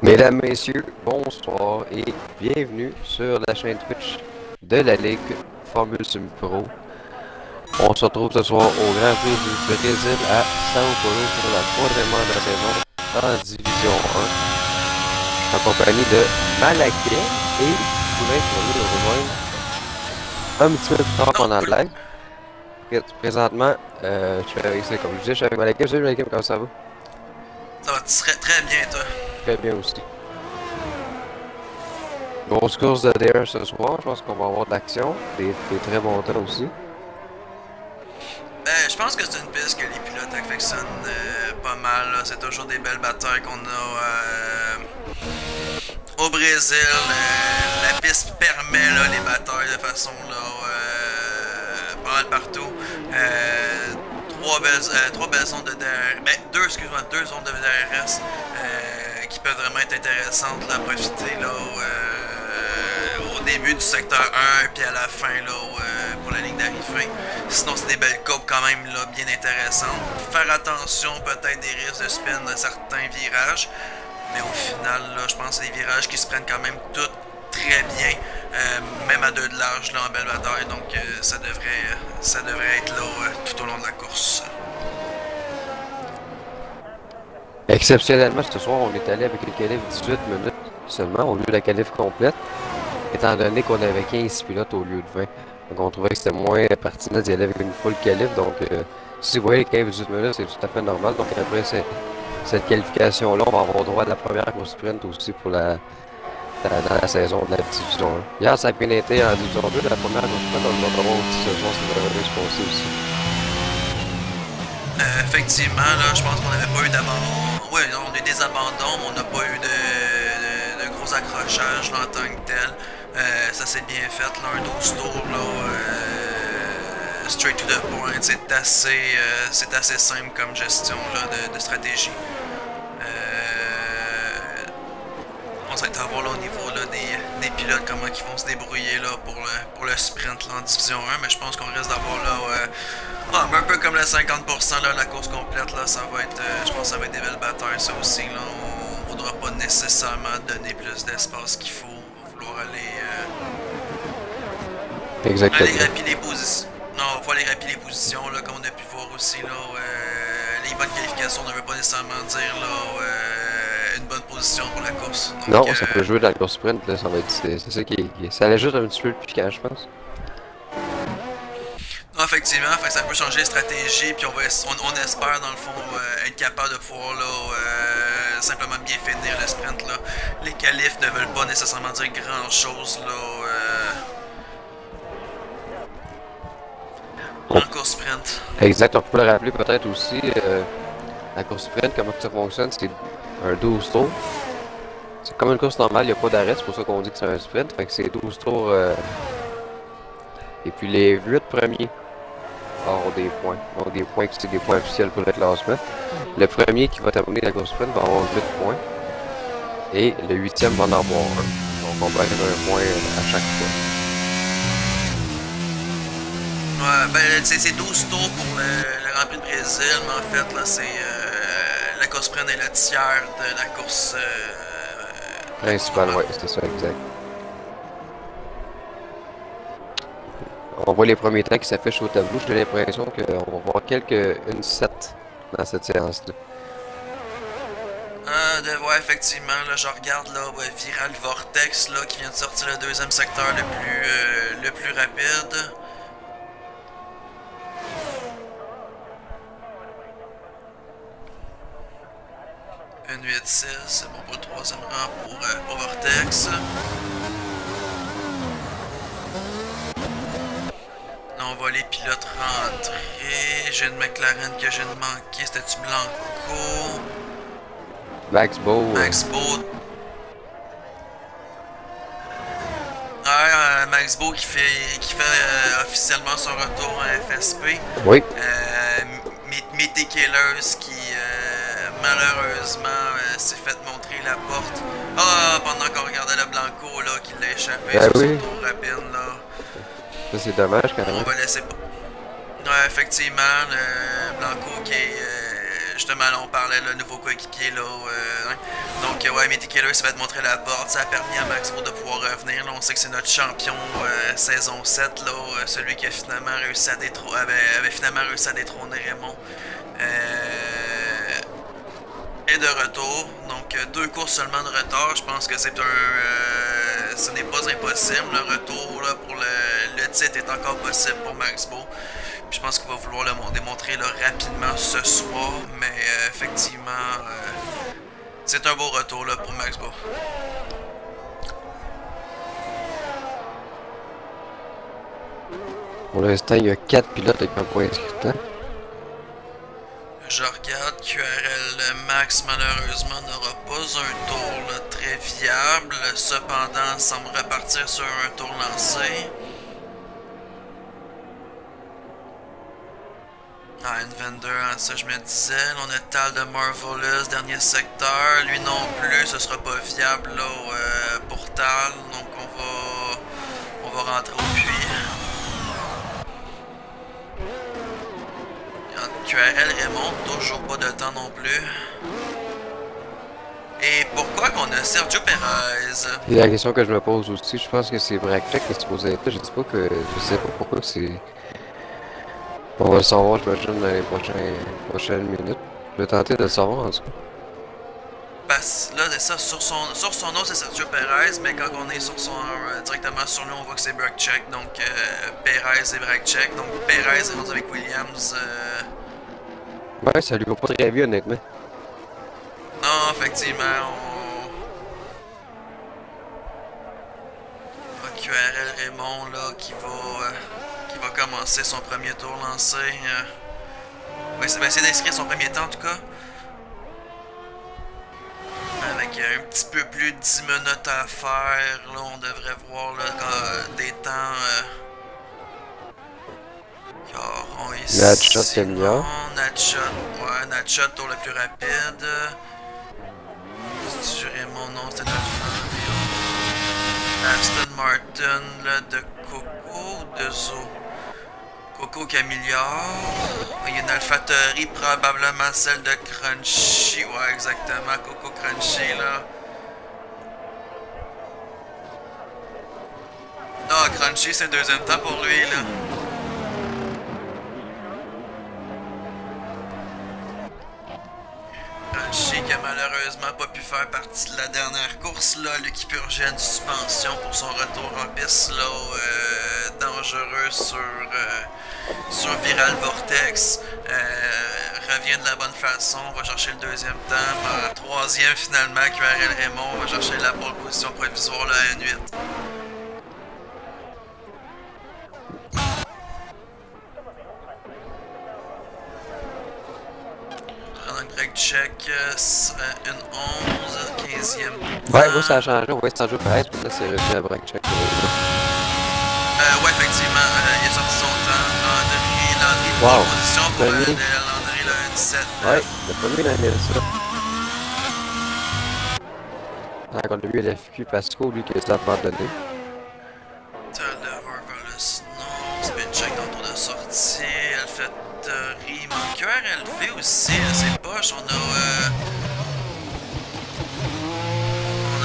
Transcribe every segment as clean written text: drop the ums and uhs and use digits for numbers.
Mesdames, Messieurs, bonsoir et bienvenue sur la chaîne Twitch de la Ligue Formule Sim Pro. On se retrouve ce soir au Grand Prix du Brésil à Sao Paulo pour la troisième heure de la saison en Division 1, en compagnie de Malaquais et Poulain qui va venir nous rejoindre un petit peu plus tard pendant le live. Présentement, je suis avec, comme je disais, je suis avec Malaquais. Salut Malaquais, comment ça va? Ça va très bien, toi. Très bien aussi. Grosse course de DR ce soir, je pense qu'on va avoir de l'action, des très bons temps aussi. Je pense que c'est une piste que les pilotes affectionnent pas mal. C'est toujours des belles batailles qu'on a au Brésil. La piste permet là, les batailles de façon là, pas mal partout. Trois belles zones de DRS, deux zones de DRS qui peuvent vraiment être intéressantes là, à profiter là, au début du secteur 1 puis à la fin là, pour la ligne d'arrivée. Sinon c'est des belles courbes quand même là, bien intéressantes. Faire attention peut-être des risques de spin de certains virages, mais au final là, je pense que c'est des virages qui se prennent quand même toutes très bien, même à 2 de large là, en belle bataille, donc ça devrait être là tout au long de la course. Exceptionnellement, ce soir, on est allé avec une qualif 18 minutes seulement, au lieu de la qualif complète, étant donné qu'on avait 15 pilotes au lieu de 20. Donc on trouvait que c'était moins pertinent d'y aller avec une full qualif, donc si vous voyez les 15-18 minutes, c'est tout à fait normal. Donc après cette qualification-là, on va avoir droit à la première course sprint aussi pour dans la saison de la Division 1. Hier, ça a bien été en Division 2, la première course sprint, on va voir aussi ce soir, ça devrait se passer aussi. Effectivement, là, je pense qu'on n'avait pas eu d'abandon. Oui, on a eu des abandons, mais on n'a pas eu de gros accrochages là, en tant que tel. Ça s'est bien fait, là, un 12 tours, là, straight to the point. C'est assez simple comme gestion là, de stratégie. On va être à voir là, au niveau là, des pilotes, comment ils vont se débrouiller là, pour le sprint là, en Division 1, mais je pense qu'on risque d'avoir là, un peu comme le 50% là, la course complète, là, ça va être, je pense que ça va être des belles batailles, ça aussi. Là, on ne voudra pas nécessairement donner plus d'espace qu'il faut. On va vouloir Exactement. aller grappiller les positions. Non, on va pas aller grappiller les positions, là, comme on a pu voir aussi. Là, les bonnes qualifications ne veut pas nécessairement dire là, une bonne position pour la course. Donc, non, ça peut jouer dans la course sprint, là, ça va être, c'est ça qui ça allait juste un petit peu plus piquant, je pense. Non, effectivement, fait, ça peut changer de stratégie, puis on espère dans le fond être capable de pouvoir là, simplement bien finir le sprint là. Les qualifs ne veulent pas nécessairement dire grand chose là en course sprint. Exact, on peut le rappeler peut-être aussi, la course sprint, comment ça fonctionne, c'est un 12 tours. C'est comme une course normale, il n'y a pas d'arrêt, c'est pour ça qu'on dit que c'est un sprint, fait que c'est 12 tours, et puis les 8 premiers avoir des points. Donc des points qui c'est des points officiels pour le classement. Le premier qui va terminer la course sprint va avoir 8 points. Et le 8e va en avoir 1. Donc on va avoir un point à chaque fois. Ouais, ben c'est 12 tours pour le Grand Prix de Brésil, mais en fait là c'est la course sprint est le tiers de la course principale, ouais, c'était ça, exact. On voit les premiers temps qui s'affichent au tableau. J'ai l'impression qu'on va voir une 7 dans cette séance-là. Ouais, effectivement, là, je regarde là, ouais, Viral Vortex là, qui vient de sortir le deuxième secteur le plus rapide. Une 8-6, c'est bon pour le troisième rang pour Vortex. Là, on voit les pilotes rentrer. J'ai une McLaren que j'ai manqué. C'était-tu Blanco? Max Beau. Max Beau. Ouais, Max Beau qui fait officiellement son retour à FSP. Oui. Mété Killers qui malheureusement s'est fait montrer la porte. Pendant qu'on regardait le Blanco là, qui l'a échappé sur son tour rapide là. Ça c'est dommage quand même. On va laisser. Ouais, effectivement, le Blanco qui est justement là on parlait le nouveau coéquipier là. Donc, ouais, Mitty Keller, ça va te montrer la porte. Ça a permis à Maximo de pouvoir revenir. Là, on sait que c'est notre champion saison 7, là, celui qui a finalement réussi à avait finalement réussi à détrôner Raymond. Est de retour. Donc, 2 courses seulement de retard. Je pense que c'est ce n'est pas impossible. Le retour là, pour le titre est encore possible pour Maximo. Puis je pense qu'il va vouloir le démontrer là, rapidement ce soir. Mais effectivement, c'est un beau retour là, pour Maximo. Pour l'instant, il y a 4 pilotes avec un point inscriptant. Je regarde, QRL Max malheureusement n'aura pas un tour là, très viable. Cependant, semble repartir sur un tour lancé. Ah, N22, hein, ça je me disais. Là, on a Tal de Marvelous, dernier secteur. Lui non plus, ce sera pas viable là, pour Tal. Donc on va rentrer au puits. QRL Raymond, toujours pas de temps non plus. Et pourquoi qu'on a Sergio Perez? Et la question que je me pose aussi, je pense que c'est Brackley qui est supposé être là. Je sais pas pourquoi c'est. On va le savoir, j'imagine, dans les prochaines minutes. Je vais tenter de le savoir en tout cas. Parce là, c'est ça, sur son nom c'est Sergio Perez, mais quand on est sur directement sur lui, on voit que c'est Brake-Check. Donc Perez et Brake-Check. Donc Perez est rendu avec Williams. Ouais, ça lui va pas très bien, honnêtement. Non, effectivement, on... QRL Raymond, là, qui va commencer son premier tour lancé. Ouais, ça va essayer d'inscrire son premier temps, en tout cas. Avec un petit peu plus de 10 minutes à faire, là, on devrait voir là, des temps... Caron ici. Natshot Kenya. Natshot, ouais, Natshot tour le plus rapide. Si tu dirais mon nom, c'était notre Aston Martin, là, de Coco ou de Zo? Coco qui améliore. Il y a une AlphaTauri, probablement celle de Crunchy. Ouais, exactement, Coco Crunchy, là. Ah, Crunchy, c'est le deuxième temps pour lui, là. Crunchy qui a malheureusement pas pu faire partie de la dernière course, là. L'équipe urgée une suspension pour son retour en piste, là, dangereux sur Viral Vortex. Revient de la bonne façon, va chercher le deuxième temps. Troisième finalement, QRL Raymond va chercher la pole position provisoire, la N8. Check, une 11, 15e. Ouais, moi ça a changé, on voit Sergio Perez, puis là c'est revenu à Brake-Check. Ouais, effectivement, il a sorti son temps. Landry, position pour Landry, le 17. Ouais, le premier il a mis ça. Donc on a vu LFQ Pasco, lui qui est abandonné. Marvelous, non, spin check dans le tour de sortie, AlphaTauri, QRLV aussi, c'est poche, on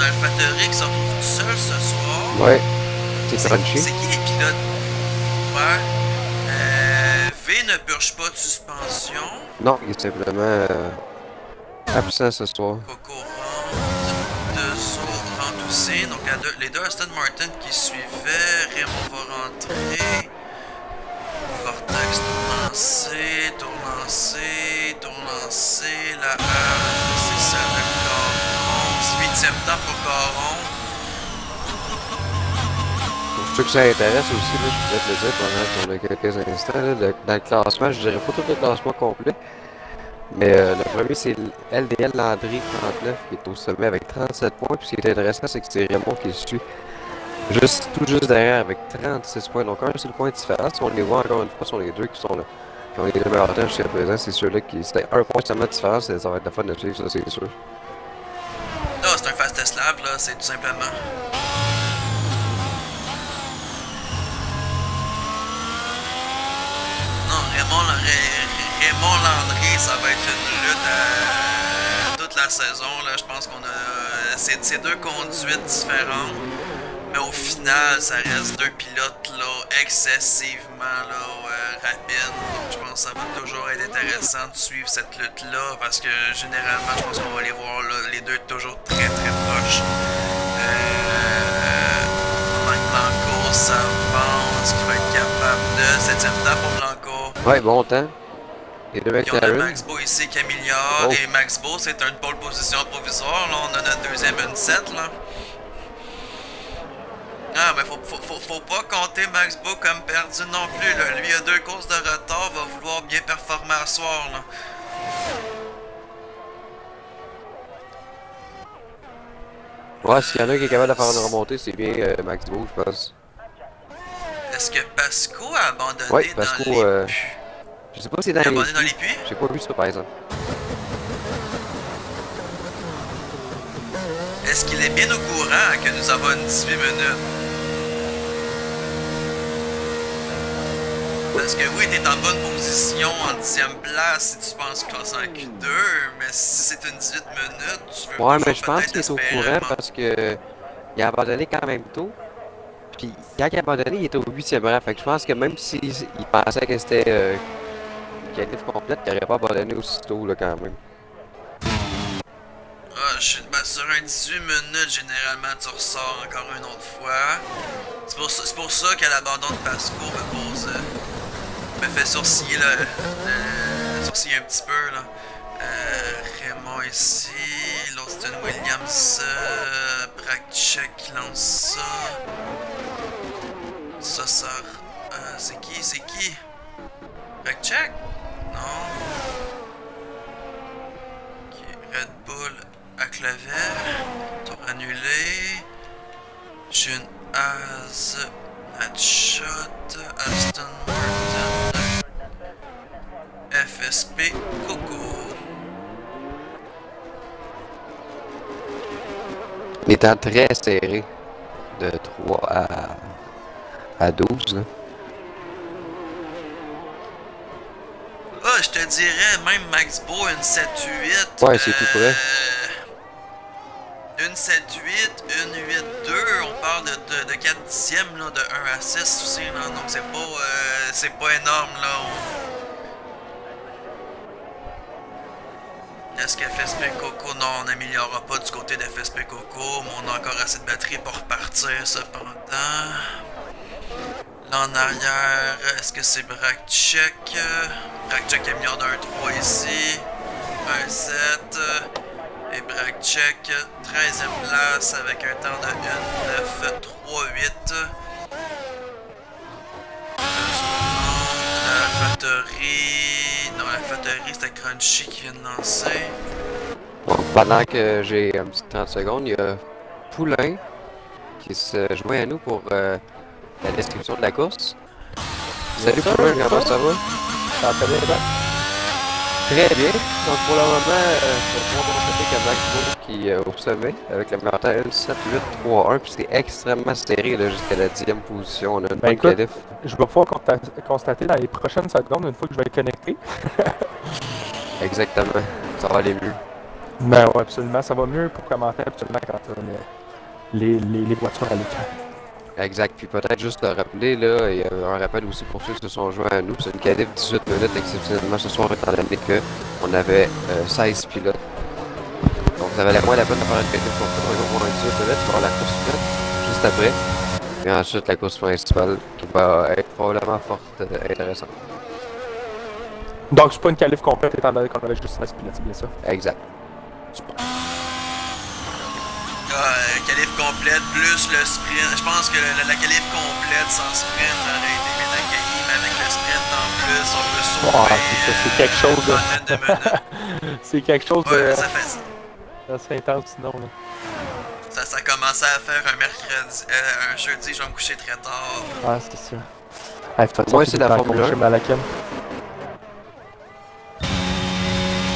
a AlphaTauri qui se retrouve tout seul ce soir. Ouais, c'est Crunchy. C'est qui les pilotes? Ouais. V ne purge pas de suspension. Non, il est simplement absent ce soir. Coco rentre, Dezo rentre aussi. Donc les deux Aston Martin qui suivaient, Raymond va rentrer. Vortex tour lancé, la c'est celle de Caron, 8e temps pour Caron. Pour ceux que ça intéresse aussi, là, je pourrais te le dire pendant quelques instants, là, dans le classement, je dirais pas tout le classement complet, mais le premier c'est LDL Landry 39 qui est au sommet avec 37 points, puis ce qui est intéressant c'est que c'est Raymond qui suit tout juste derrière avec 36 points, donc un seul point de différence. On les voit encore une fois sur les deux qui sont là, qui ont les deux meilleurs temps jusqu'à présent, c'est ceux-là qui. C'était un point seulement de différence, ça va être la fun de suivre, ça c'est sûr. Non, c'est un fastest lap, là, c'est tout simplement. Non, Raymond Landry, ça va être une lutte toute la la saison. Là, je pense qu'on a... C'est deux conduites différentes. Mais au final, ça reste deux pilotes là, excessivement là, rapides. Donc je pense que ça va toujours être intéressant de suivre cette lutte-là. Parce que généralement, je pense qu'on va les voir là, les deux toujours très proches. Blanco s'avance, qui va être capable de 7e temps pour Blanco. Ouais, bon temps. Et de Puis on a Maxbo ici qui améliore. Et Maxbo, c'est une pole position provisoire. Là, on a notre deuxième une-set là. Ah, mais faut pas compter Maxbo comme perdu non plus, là. Lui, il a 2 courses de retard, va vouloir bien performer à soir, là. Ouais, s'il y en a qui est capable de faire une remontée, c'est bien Maxbo, je pense. Est-ce que Pasco a abandonné Pasco, dans les puits? Je sais pas si c'est dans les puits? J'ai pas vu ça, par exemple. Est-ce qu'il est bien au courant que nous avons une 18 minutes? Parce que oui, t'es en bonne position en 10e place si tu penses classer en Q2, mais si c'est une 18 minutes, tu veux ouais, mais je pense qu'il est au courant parce que il a abandonné quand même tôt. Puis quand il a abandonné, il était au 8e rang. Fait que je pense que même s'il pensait que c'était une qualif complète, il n'aurait pas abandonné aussitôt là, quand même. Ah, sur un 18 minutes, généralement, tu ressors encore une autre fois. C'est pour ça qu'à l'abandon de Pasco me fait sourciller, sourciller un petit peu. Là. Raymond ici, l'Austin Williams, Bracchek qui lance ça. Ça, c'est qui? Bracchek? Non. Ok, Red Bull à clavier, tour annulé. June Az, Hatshot, Aston Martin, FSP, Coco. Les temps très serrés, de 3 à 12. Là. Ah, je te dirais, même Maxbo, une 7-8. Ouais, c'est tout près. Une 7-8, une 8-2, on parle de 4 dixièmes, là, de 1 à 6 aussi, là, donc c'est pas énorme, là. Est-ce que FSP Coco, non, on n'améliorera pas du côté d'FSP Coco, mais on a encore assez de batterie pour repartir, cependant. Là, en arrière, est-ce que c'est Bracchek? Bracchek améliore d'un 3 ici, 1 7. Et Bracchek, 13e place avec un temps de 1-9-3-8. La Fatterie. Non, la Fatterie, c'était Crunchy qui vient de lancer. Bon, pendant que j'ai un petit 30 secondes, il y a Poulain qui se joint à nous pour la description de la course. Salut Poulain, comment ça va? Ça va très bien, Très bien. Donc pour le moment, on va constater que Maxbo qui est au sommet avec le meilleur temps 1-7-8-3-1, puis c'est extrêmement serré jusqu'à la 10e position. On a une bonne qualif. Je vais pouvoir constater dans les prochaines secondes, une fois que je vais être connecté. Exactement. Ça va aller mieux. Ben ouais, absolument. Ça va mieux pour commenter absolument quand les voitures à l'écran. Exact. Puis peut-être juste le rappeler, là, et un rappel aussi pour ceux qui se sont joints à nous, c'est une qualif 18 minutes exceptionnellement ce soir, étant donné qu'on avait 16 pilotes. Donc ça valait moins la peine de faire une qualif pour au moins 18 minutes, pour la course faite juste après. Et ensuite la course principale qui va être probablement forte et intéressante. Donc c'est pas une qualif complète étant donné qu'on avait juste 16 pilotes, c'est bien ça? Exact. Super. Qualif complète plus le sprint. Je pense que la qualif complète sans sprint aurait été bien accueillie, mais avec le sprint en plus, on peut sauver. C'est quelque chose de. C'est quelque chose de. Ouais, ça fait. C'est intense sinon. Là. Ça commençait à faire un mercredi, un jeudi, je vais me coucher très tard. Ah, c'est ça. Ah, ouais, c'est la Formule 1.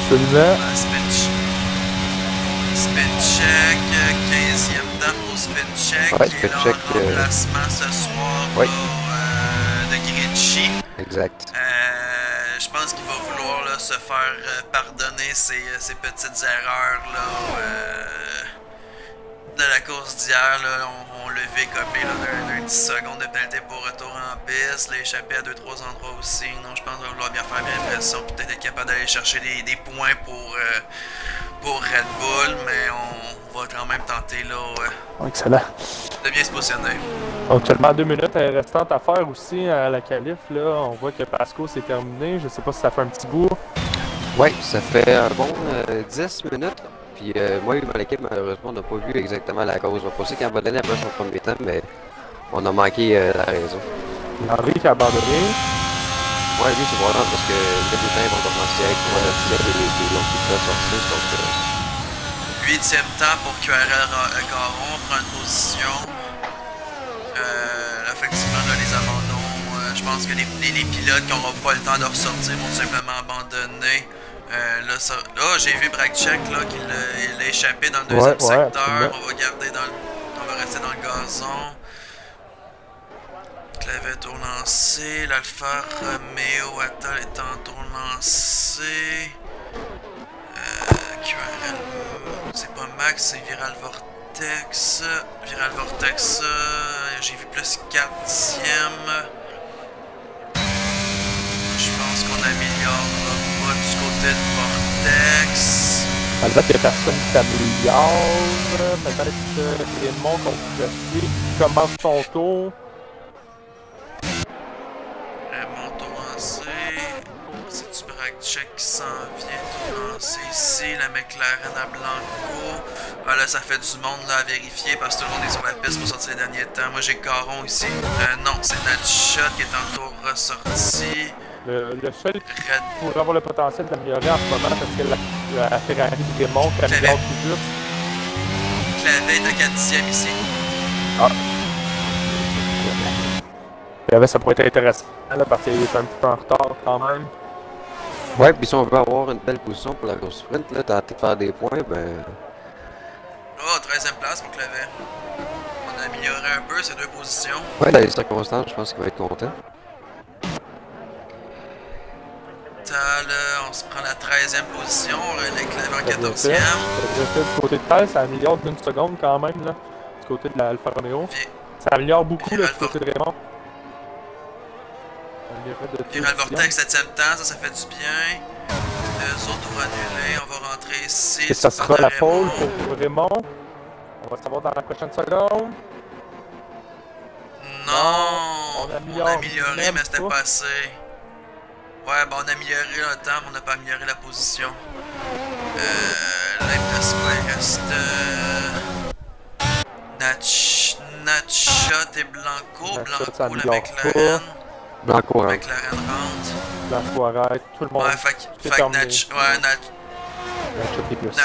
Celui-là. Spin check, 15e temps pour spin check, ouais, qui est là en remplacement ce soir ouais. de Gritchy. Exact. Je je pense qu'il va vouloir là, se faire pardonner ses petites erreurs là, de la course d'hier. On l'a vu écopé d'un 10 secondes de pénalité pour retour en piste, l'échapper à 2-3 endroits aussi. Non, je pense qu'il va vouloir bien faire bien impression, peut-être être capable d'aller chercher des points pour Red Bull, mais on va quand même tenter là, Excellent. de bien se positionner. Donc seulement 2 minutes restantes à faire aussi à la qualif. Là, on voit que Pasco s'est terminé. Je sais pas si ça fait un petit bout. Ouais, ça fait un bon 10 minutes. Puis moi et mon équipe, malheureusement, on n'a pas vu exactement la cause. On pensait qu'il abandonnait après son premier temps, mais on a manqué la raison. Henry qui a abandonné. Ouais, lui, c'est vraiment parce que les débutants vont commencer à être pour la dixième et les longs qui peuvent sortir. Donc, 8e temps pour QRL Caron, prend une position. Effectivement, là, les abandons, je pense que les pilotes qui n'auront pas le temps de ressortir vont simplement abandonner. Là, j'ai vu Bragchek là qu'il a échappé dans le deuxième secteur. On va garder on va rester dans le gazon. Clavet tour lancé. L'Alfa Romeo Attal est en tour lancé. QRL, c'est pas Max, c'est Viral Vortex. Viral Vortex, j'ai vu plus 4e. Je pense qu'on améliorera pas du côté de Vortex. À date, il n'y a personne qui s'améliore. Peut-être Raymond qui commence son tour. Raymond tour lancé. C'est du Bragchek qui s'en vient tout lancer ici. La McLaren à Blanco. Ah, là, ça fait du monde là, à vérifier parce que tout le monde est sur la piste pour sortir les derniers temps. Moi, j'ai Caron ici. Non, c'est Natshot qui est en tour ressorti. Le seul qui pourrait avoir le potentiel d'améliorer en ce moment, parce que la Ferrari de Raymond qui améliore plus vite. Clavet est à 4e ici. Ah. Ça pourrait être intéressant là, parce qu'il est un petit peu en retard quand même. ouais, puis si on veut avoir une belle position pour la course sprint, là, tenter de faire des points, ben. Oh, 13e place pour Clavet. On a amélioré un peu ces deux positions. Ouais, dans les circonstances, je pense qu'il va être content. On se prend la 13e position, les Clavet en 14e. Du côté de Tal, ça améliore d'une seconde quand même, là, du côté de l'Alfa Romeo. Ça améliore beaucoup là, du côté de Raymond. Viral Vortex, 7e temps, ça fait du bien. Les autres tours annulés, on va rentrer ici. Et ça sera la pole pour Raymond. On va savoir dans la prochaine seconde. Non, on a amélioré, mais c'était pas pas assez. Ouais, on a amélioré le temps, mais on n'a pas amélioré la position. Là, il reste Natshot et Blanco. Blanco, la McLaren. Blanco rentre. McLaren rentre. Blanco arrête, tout le monde. Ouais, fait que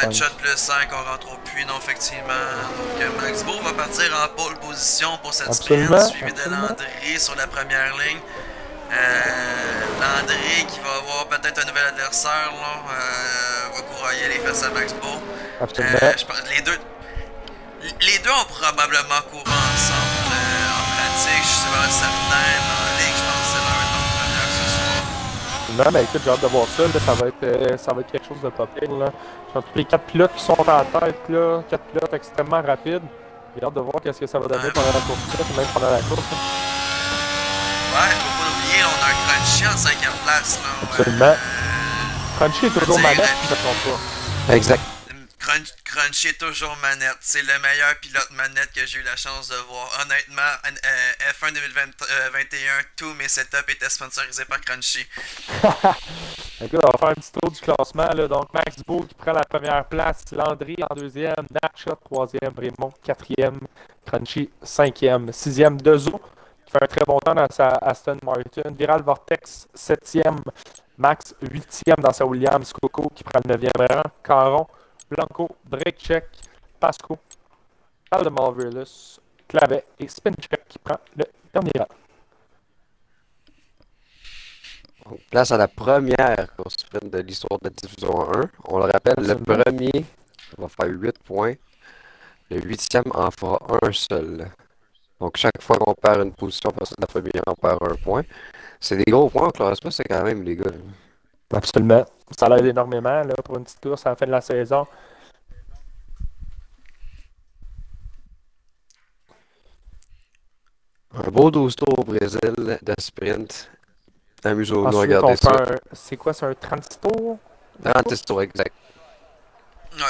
Natshot plus 5, on rentre au puits, non, effectivement. Donc, Max Beau va partir en pole position pour cette sprint, suivi de Landry sur la première ligne. Landry qui va avoir peut-être un nouvel adversaire, là, va courailler les fesses à Max Beau. Je pense les deux ont probablement couru ensemble en pratique, je suis pas certain. En ligue, je pense que c'est leur première ce soir. Non, mais écoute, j'ai hâte de voir ça. Là, ça va être quelque chose de pas pire. Là. Tous les 4 pilotes qui sont en tête, là, 4 pilotes extrêmement rapides. J'ai hâte de voir qu'est-ce que ça va donner pendant la course, même pendant la course. Là. Ouais, faut pas oublier, on a un Crunchy en 5e place. Là, absolument. Crunchy est toujours manette, si je ne me trompe pas. Exact. Crunchy est toujours manette. C'est le meilleur pilote manette que j'ai eu la chance de voir. Honnêtement, F1 2021, tous mes setups étaient sponsorisés par Crunchy. Écoute, on va faire un petit tour du classement. Là. Donc, Max Beau qui prend la première place, Landry en 2e, Natshot 3e, Raymond 4e, Crunchy 5e, 6e Dezo qui fait un très bon temps dans sa Aston Martin, Viral Vortex 7e, Max 8e dans sa Williams, Coco qui prend le 9e rang, Caron, Blanco, Bragchek, Pasco, Aldemarvelus, Clavet et Spincheck qui prend le dernier rang. On place à la première course sprint de l'histoire de la Division 1. On le rappelle, le premier va faire 8 points. Le 8e en fera un seul. Donc chaque fois qu'on perd une position, à partir de la première, on perd un point. C'est des gros points au classement, c'est quand même, les gars. Absolument. Ça l'aide énormément là, pour une petite course à la fin de la saison. Un beau 12 tours au Brésil de sprint. Amusons-nous à Ensuite, regarder on ça. fait un... C'est quoi, c'est un 36 tours? 36 tours, exact. Ouais.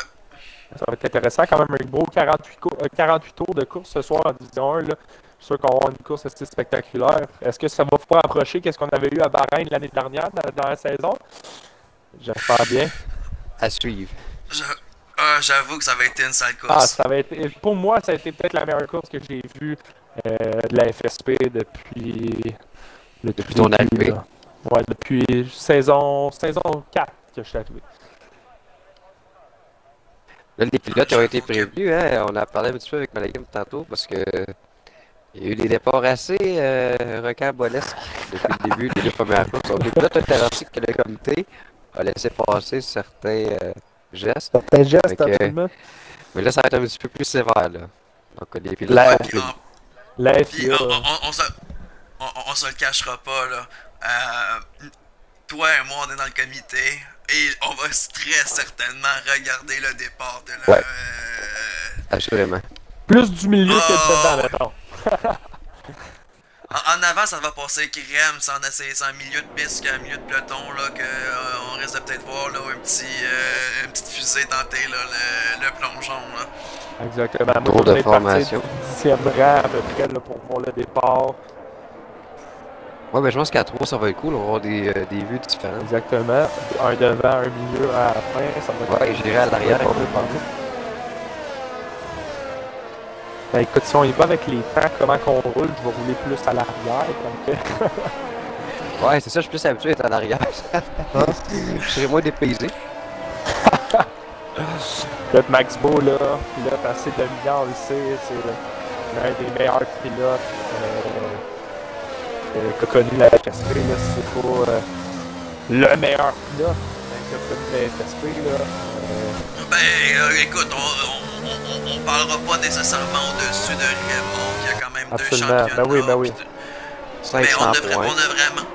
Ça va être intéressant quand même, un gros 48 tours de course ce soir en Division 1. Là. Je suis sûr qu'on va avoir une course assez spectaculaire. Est-ce que ça va pouvoir approcher ce qu'on avait eu à Bahreïn l'année dernière dans la saison? J'espère bien. À suivre. J'avoue que ça va être une sale course. Ah, ça va être... Pour moi, ça a été peut-être la meilleure course que j'ai vue de la FSP depuis ton arrivée. Là. Ouais, depuis saison 4 que je suis arrivé. Là, les pilotes ont été prévenus, hein? On a parlé un petit peu avec Malagim tantôt parce que il y a eu des départs assez rocambolesques depuis le début des deux premières courses. Donc, les pilotes ont été avertis que le comité a laissé passer certains gestes. Certains gestes, absolument. Mais là, ça va être un petit peu plus sévère, là. Donc, les pilotes La- sont prévenus. La Puis FIA. on se le cachera pas, là. Toi et moi, on est dans le comité et on va très certainement regarder le départ de la. Ouais. Assurément. Plus du milieu que de dedans, mettons. En avant, ça va passer crème, c'est en milieu de piste qu'un milieu de peloton, là, on risque de peut-être voir là, une petite fusée tenter là, le plongeon. Là. Exactement. Tour de formation. 10e rang à peu près là, pour voir le départ. Ouais, mais je pense qu'à 3, ça va être cool. On va avoir des vues différentes. Exactement. Un devant, un milieu à la fin. Ça va être... Ouais, j'irai à l'arrière. Ben, écoute, si on y va avec les temps, comment qu'on roule, je vais rouler plus à l'arrière. Donc... Ouais, c'est ça, je suis plus habitué à être en arrière. Je serais moins dépaysé. Peut-être Max Beau, là, pilote assez dominant, on le sait, c'est l'un des meilleurs pilotes qu'a connu la FSP, là, c'est pas le meilleur pilote qu'a connu la FSP, là. Écoute, on parlera pas nécessairement au-dessus de Raymond, qui a quand même Absolument. deux championnats. Ben oui. Mais on 500 a points. vraiment...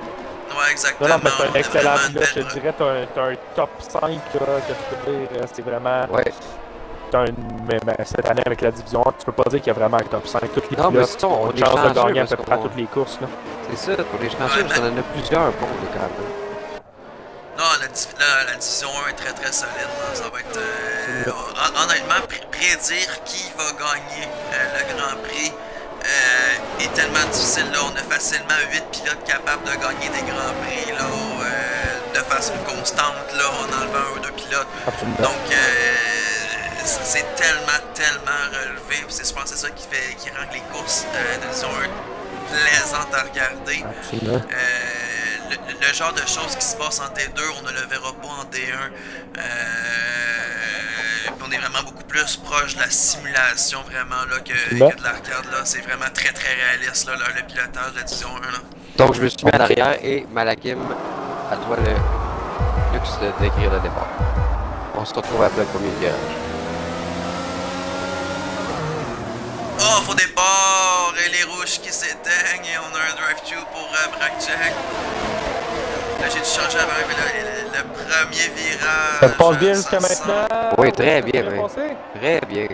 Ouais, exactement. Non, mais c'est un excellent pilote, je belle... te dirais, t'as un top 5, là, que je peux dire, c'est vraiment... Ouais. Mais cette année, avec la Division 1, tu peux pas dire qu'il y a vraiment un top 5. Tous les Non, mais pilotes c'est ça, on ont est une chance de chanceux gagner à parce peu près à qu'on- toutes les courses, là. C'est ça, pour les chanceux, parce qu'on en a plusieurs bons, là, quand même. Non, la division 1 est très très solide. Là. Ça va être... honnêtement, prédire qui va gagner le Grand Prix est tellement difficile. Là. On a facilement 8 pilotes capables de gagner des Grands Prix là, de façon constante là, en enlevant 1 ou 2 pilotes. Absolument. Donc, c'est tellement relevé. Je pense que c'est ça qui rend les courses de division 1 plaisantes à regarder. Absolument. Le genre de choses qui se passent en D2, on ne le verra pas en D1. On est vraiment beaucoup plus proche de la simulation vraiment là, que de l'arcade. C'est vraiment très très réaliste là, le pilotage de la division 1. Là. Donc, je me suis mis à l'arrière et Malakim, à toi le luxe d'écrire le départ. On se retrouve après le premier virage. Oh, faux départ! Et les rouges qui s'éteignent et on a un drive-thru pour Brackjack. Là, j'ai dû changer avant, mais là, le premier virage... Ça te passe bien jusqu'à ça sent- maintenant? Oui, très bien, Ça oui. passé? Très bien.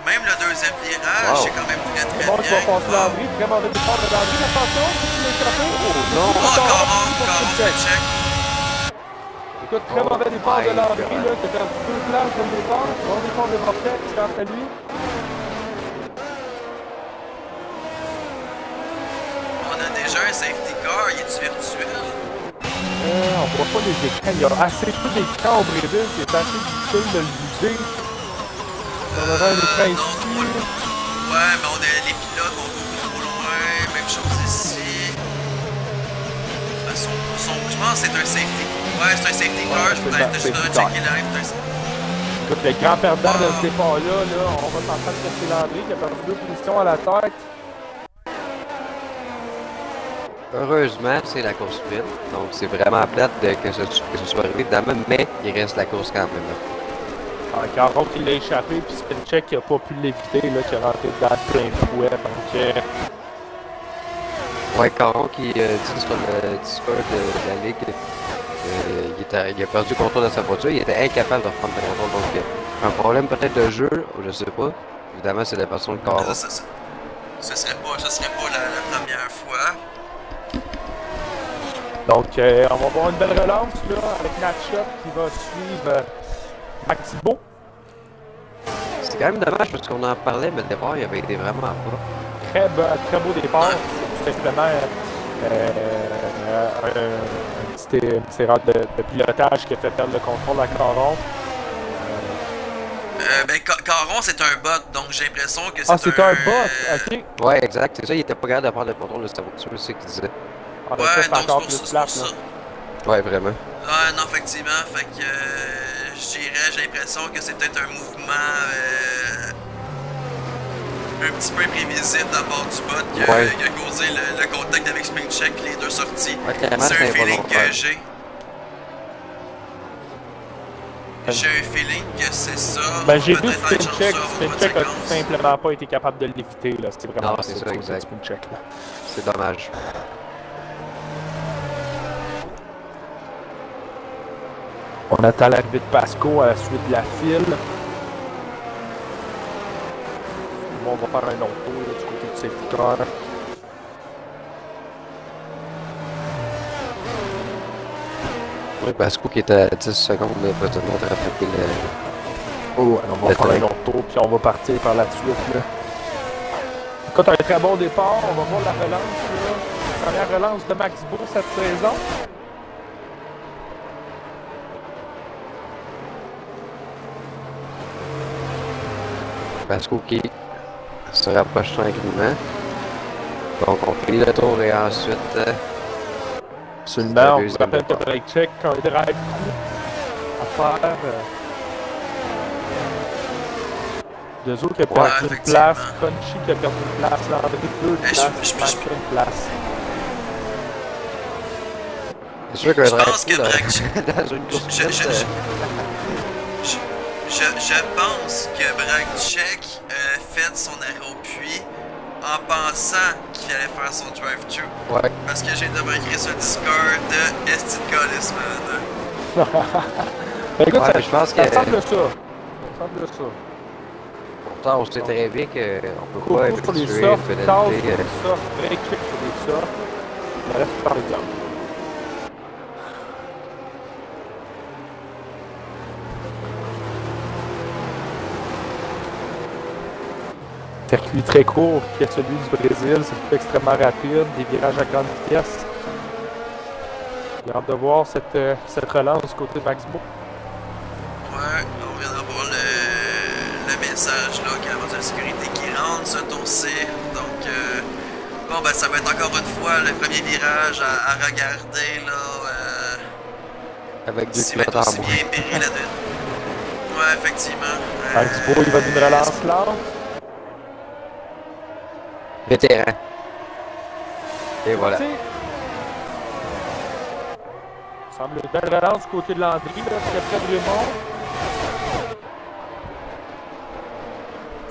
Même le deuxième virage, Wow. c'est quand même très très Bon, bien. tu vas passer Landry, très mauvais départ de Landry, attention, tu l'as échappé. non. Oh, Caron, check. Écoute, très mauvais départ de my Landry, God. là, qui était un petit peu plat pour le départ. Bon départ de Vortex, c'est après lui. On a déjà un safety car, il est virtuel. On voit pas les écrans, il y a assez peu d'écrans au Brésil, c'est assez difficile de le vider. On aurait un écran ici. Ouais, mais les pilotes vont beaucoup trop loin. Même chose ici. Je pense que c'est un safety. Ouais, c'est un safety car. Je voudrais juste checker la live. Écoute, le grand perdant de ce départ-là, on va s'en faire chercher Landry qui a perdu 2 positions à la tête. Heureusement, c'est la course sprint. Donc, c'est vraiment plate que ce soit arrivé évidemment, mais il reste la course quand même. Caron qui l'a échappé, puis Spincheck qui a pas pu l'éviter, là, qui est rentré dedans plein de fouet. Donc, Ouais, Caron qui dit sur le Discord de la Ligue il a perdu le contrôle de sa voiture, il était incapable de reprendre le contrôle. Donc, un problème peut-être de jeu, je sais pas. Évidemment, c'est la personne de Caron. Ce serait pas la première fois. Donc, on va voir une belle relance là, avec Natshot qui va suivre Max Beau. C'est quand même dommage parce qu'on en parlait, mais le départ, il avait été vraiment bas. Très beau départ. C'est tout simplement un petit erreur de pilotage qui a fait perdre le contrôle à Caron. Ben, Caron, c'est un bot, donc j'ai l'impression que c'est c'est un bot, ok. Ouais, exact, c'est ça, il était pas capable de prendre le contrôle de sa voiture, c'est ce qu'il disait. Ah, ben ouais, ça, c'est donc encore c'est plus pour plate, ça. là. Ouais, vraiment. Ouais, non, effectivement, fait que j'ai l'impression que c'est peut-être un mouvement un petit peu imprévisible de la part du bot qui a causé le contact avec Spin Check, les deux sorties. Ouais, c'est un feeling que j'ai. J'ai un feeling que c'est ça. Ben, j'ai vu Spin Check a tout simplement pas été capable de l'éviter, là. C'est vraiment c'est ça, exact. Spin Check, là. C'est dommage. On attend l'arrivée de Pasco à la suite de la file. On va faire un autre tour là, du côté du safety car. Oui, Pasco qui était à 10 secondes peut-être de rattraper le... Oh, on va faire un autre tour, puis on va partir par la suite. Là. Écoute, un très bon départ. On va voir la relance. Là. Première relance de Max Beau cette saison. Pasco qui se rapproche tranquillement. Donc on finit le tour et ensuite... Absolument, on vous rappelle que Break Check, un drive coup à faire. Dezo qui a perdu une place, Crunchy qui a perdu une place, Landry 2 places, Mike une place. C'est sûr qu'un drive coup dans une course Je pense que Bragg Check fait son arrêt au puits en pensant qu'il allait faire son drive-thru. Ouais. Parce que j'ai d'abord écrit sur le Discord de Esti de Callis, man. Ben écoute, ouais, je pense que... ça ressemble ça. Pourtant, on sait très bien qu'on peut pas sur les effectuer softs, une Taz pénalité. sur les softs, Break Check sur les softs. Le reste par exemple. Circuit très court qui est celui du Brésil, c'est extrêmement rapide, des virages à grande vitesse. J'ai hâte de voir cette relance du côté de Max Beau. Ouais, on vient d'avoir le message là, qu'il y a la voiture de sécurité qui rentre ce tour-ci. Donc, bon, ben ça va être encore une fois le premier virage à regarder là. Avec du s'il va pilote être en aussi moins. bien péri la deux. Ouais, effectivement. Max Beau, il va d'une relance lente. Vétéran. Et voilà. Il semble une belle relance du côté de Landry, là, qui est près de Raymond.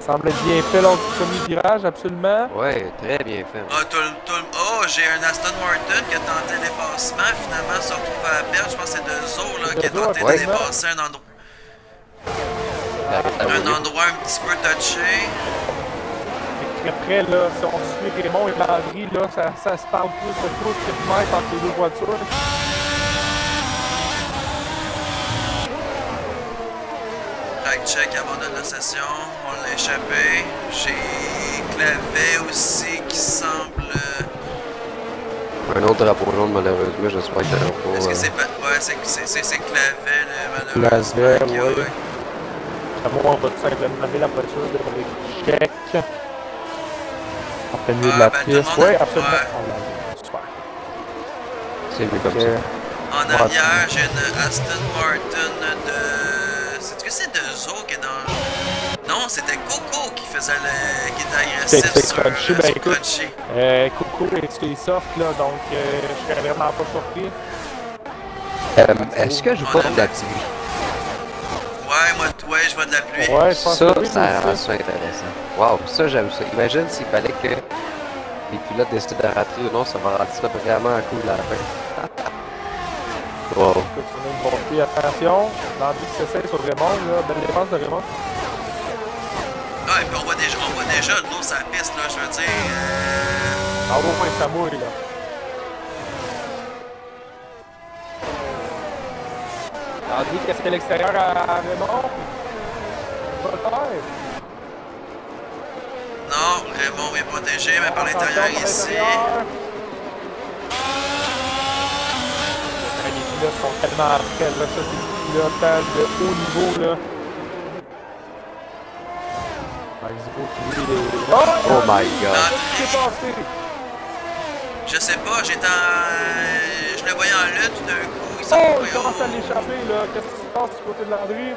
Semble bien fait lors du premier virage, absolument. Ouais, très bien fait. Oh, j'ai un Aston Martin qui a tenté le dépassement, finalement se retrouve à la perte. Je pense que c'est Dezo là, qui a tenté de dépasser un endroit. Un endroit un petit peu touché. Après, là, si on suit Raymond et Landry, là, ça se parle plus de trop de kilomètres entre les deux voitures. Bragg Check abandonne la session, on l'a échappé. J'ai Clavet aussi qui semble... Un autre drapeau jaune, malheureusement, j'espère qu'il n'y aura pas... Est-ce que c'est... Ouais, c'est Clavet, malheureusement. Clavet, ouais. On va tout simplement nommer la voiture de Bragg Check. En plein milieu de la piste. Oui, absolument. Ouais. Super. C'est mieux comme ça. En arrière, j'ai une Aston Martin de... C'est-tu que c'est Dezo qui est dans... Non, c'était Coco qui faisait qui était agressif sur Crunchy. Ben écoute, Crunchy. Coco est sur les softs, là, donc je serais vraiment pas surpris. Est-ce que je vois de la pluie? Ouais, je vois de la pluie. Ouais, je pense Ça, que oui, ça rend ça intéressant. Wow, ça j'aime ça. Imagine s'il fallait que les pilotes décident de rater ou non, ça va rendre ça vraiment cool à la fin. Wow. Même portée, attention. Landry qui s'essaye sur Raymond, là. Belle défense de Raymond. Ah, et puis on voit déjà le dos sur la piste, là, je veux dire. Ah ouais, ça mouille, là. Landry qui essaie l'extérieur à Raymond. Il va le faire. Non, Raymond est protégé, mais par l'intérieur ici. Les pilotes sont tellement prêts, là. Ça, c'est du pilotage de haut niveau, là. Oh my god. Qu'est-ce qui s'est passé? Je sais pas, je le voyais en lutte, tout d'un coup, il Oh, s'en il commence à l'échapper, là. Qu'est-ce qui se passe du côté de Landry?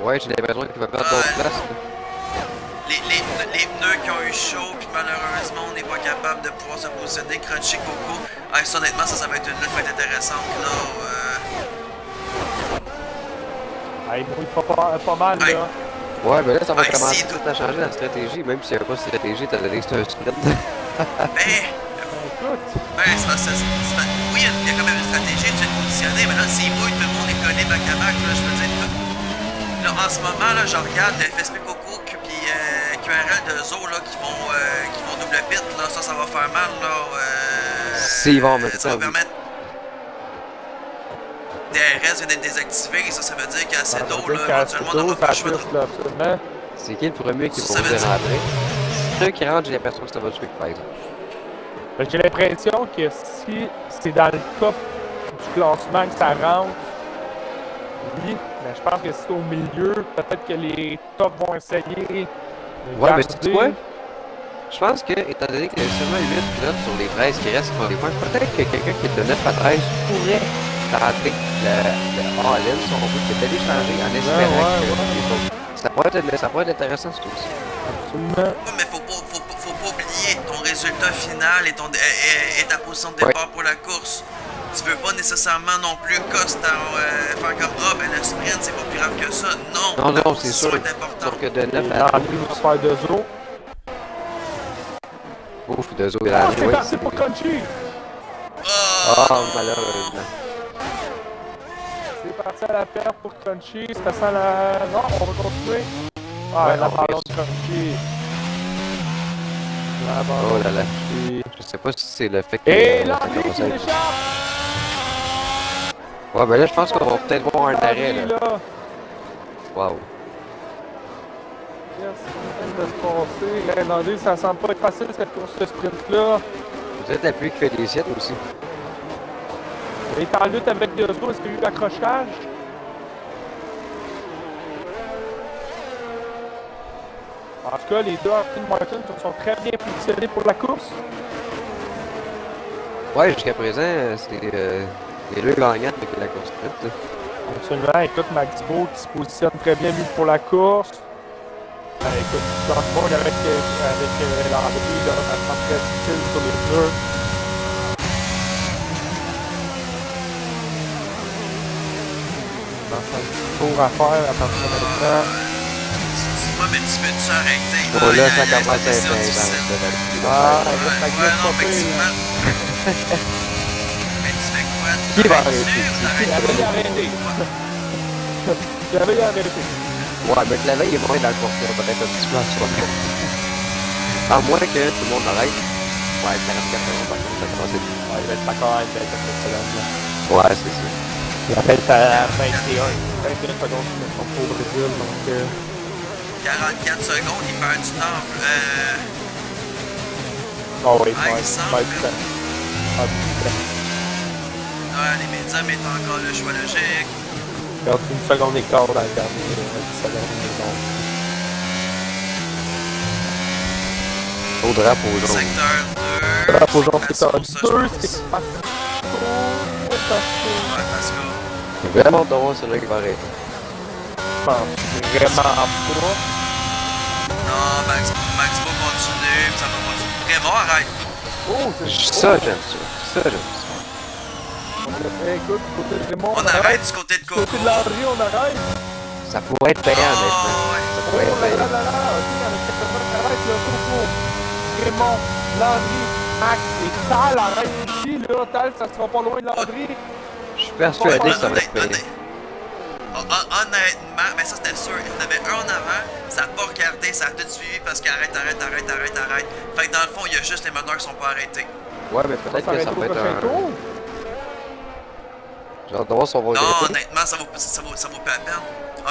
Ouais, j'ai l'impression qu'il va perdre d'autres places. Les pneus qui ont eu chaud, puis malheureusement, on n'est pas capable de pouvoir se positionner. Crunchy Coco. Ah, ça, honnêtement, ça va être une lutte qui va être intéressante, là. Ah, il mouille pas mal, Hey. là. Ouais, mais là, ça va Hey, commencer si, tout à changer la stratégie. Même s'il n'y a pas de stratégie, t'as donné que c'est un sprint. Écoute. Oui, il y a quand même une stratégie, tu es positionné, mais là, s'il mouille, tout le monde est collé back à back, là, je veux dire, tout. Là, en ce moment, là, je regarde FSP Coco puis QRL de Zo, là, qui vont double pit, là, ça va faire mal, là. S'ils vont en même ça va temps, oui. permettre... DRS vient d'être désactivé, ça veut dire qu'il y a assez d'eau, là, éventuellement, on n'aura pas le choix de... absolument. C'est qui le premier qui Ça va veut oser dire- rentrer? Ceux qui rentrent, j'ai l'impression que ça va tuer, par exemple. J'ai l'impression que si c'est dans le top du classement que ça rentre, oui, mais je pense que si c'est au milieu, peut-être que les tops vont essayer de Ouais, mais garder. tu vois, je pense que, étant donné qu'il y a seulement 8 pilotes sur les 13 qui restent sur les points, peut-être que quelqu'un qui est de 9 à 13 pourrait tenter le all-in, si on veut, peut-être changer en espérant ouais, que les autres. Ça pourrait être intéressant, ce coup-ci. Absolument. Ouais, mais faut pas oublier ton résultat final et ta position de départ pour la course. Tu peux pas nécessairement non plus faire comme ben le sprint c'est pas plus grave que ça. Non, Non, c'est sûr. est important. Sauf que de 9 à Landry va se faire 2 os. ouf, de Zo et Ah, la c'est parti pour Crunchy! Ah, malheureusement. C'est parti à la perte pour Crunchy. C'est passé à la... Non, on va continuer. Ah, Ouais, la on ballon reste. de Crunchy. La Oh ballon là là. de Crunchy. Je sais pas si c'est le fait que... Et ça Landry commence qui à être- l'échappe! Ouais, ben là, je pense qu'on va peut-être voir un arrêt, Landry, là. là. Wow. Qu'est-ce qui vient de se passer? Hey, Landry, ça semble pas être facile cette course de sprint-là. Peut-être la pluie qui fait des siennes aussi. Il est en lutte avec deux autres. Est-ce qu'il y a eu l'accrochage? En tout cas, les deux Aston Martin se sont très bien positionnés pour la course. Ouais, jusqu'à présent, c'est les deux gagnants de la course sprint, là. Absolument. Écoute, Max Beau qui se positionne très bien lui pour la course. Écoute, dans le monde avec Landry, là, ça semble très difficile sur les pneus. Dans un tour à faire à partir de maintenant. Ouais, mais tu veux-tu arrêter? Bon, là, ça il y a commence à cette être décision intense. difficile. Ah, Ouais, ça ouais, glisse non, pas pire. effectivement. Mais tu fais quoi? Qui va T'arrêtes-tu? arrêter? J'avais arrêté. J'avais arrêté. Ouais, mais la veille est moins dans le portrait, peut-être un petit peu en soi. À moins que tout le monde arrête. Ouais, 44 secondes par contre, ça commence à être... Ouais, il va être d'accord avec la seconde. Ouais, c'est ça. Il appelle à 21 secondes qui ne sont pas au Brésil, donc... 44 secondes, il perd du temps. Oh oui, Ah, il ouais, semble ouais, que- les médias mettent encore le choix logique. perdu une seconde et quart dans le dernier 10 secondes. Donc, Au drapeau jaune. Secteur 2. drapeau jaune, c'est Passons, un ça, 2, je pense. c'est pas Ouais, parce que... J'ai vraiment hâte de voir celui qui va arrêter. Je pense vraiment pas. Non, Max va continuer, puis ça va continuer. Raymond, arrête. Oh, Ça, j'aime ça. Ça, j'aime ça. Écoute, du côté de Raymond, On arrête du côté de Du Coco. côté de Landry, on arrête. Ça pourrait être payant, honnêtement. Oh, ouais. Ça Oh pourrait être là payant. là là là, ok, avec cette personne qui arrête, le Coco, Raymond, Landry, Max et Tal arrête ici, là. Tal, ça sera pas loin de Landry. Je persuadé que ça va être payé. Honnêtement, mais ça c'était sûr. Il y en avait un en avant, ça a pas regardé, ça a tout suivi parce qu'arrête. Fait que dans le fond, il y a juste les meneurs qui sont pas arrêtés. Ouais, mais peut-être que ça va être un... tour. J'ai hâte de voir si on va Non, regretter. honnêtement, ça vaut plus la peine.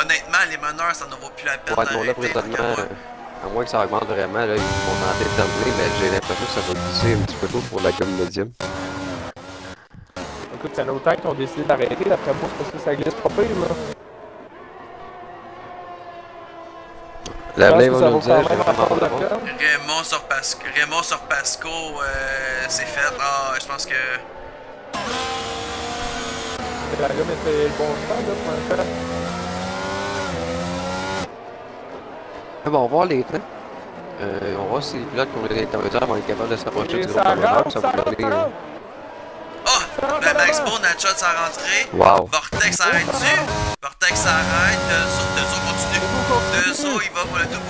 Honnêtement, les meneurs, ça ne vaut plus la peine Ouais, non, là, d'arrêter. présentement, à moins que ça augmente vraiment, là, ils vont tenter de terminer, mais j'ai l'impression que ça va glisser un petit peu trop pour la gomme médium. Écoute, c'est un autant qui ont décidé d'arrêter, d'après moi, c'est parce que ça glisse pas pire, là. L'avenir Je pense va que nous ça vaut dire, quand même j'ai vraiment encore hâte de la voir. peine. Raymond sur Pasco, c'est fait. Ah, je pense que. La gomme était le bon temps, là, pour l'instant. Bon, on va voir les temps. On va voir si les pilotes qui ont les intermédiaires vont être capables de s'approcher Et du ça groupe de meneurs, rentre, ça ça va rentre, donner... ça rentre. Ah! Ben Max Bond, Natchat, ça a rentré. Wow. Vortex arrête-tu? Vortex s'arrête. Dezo continue. Dezo, il va pour le tout.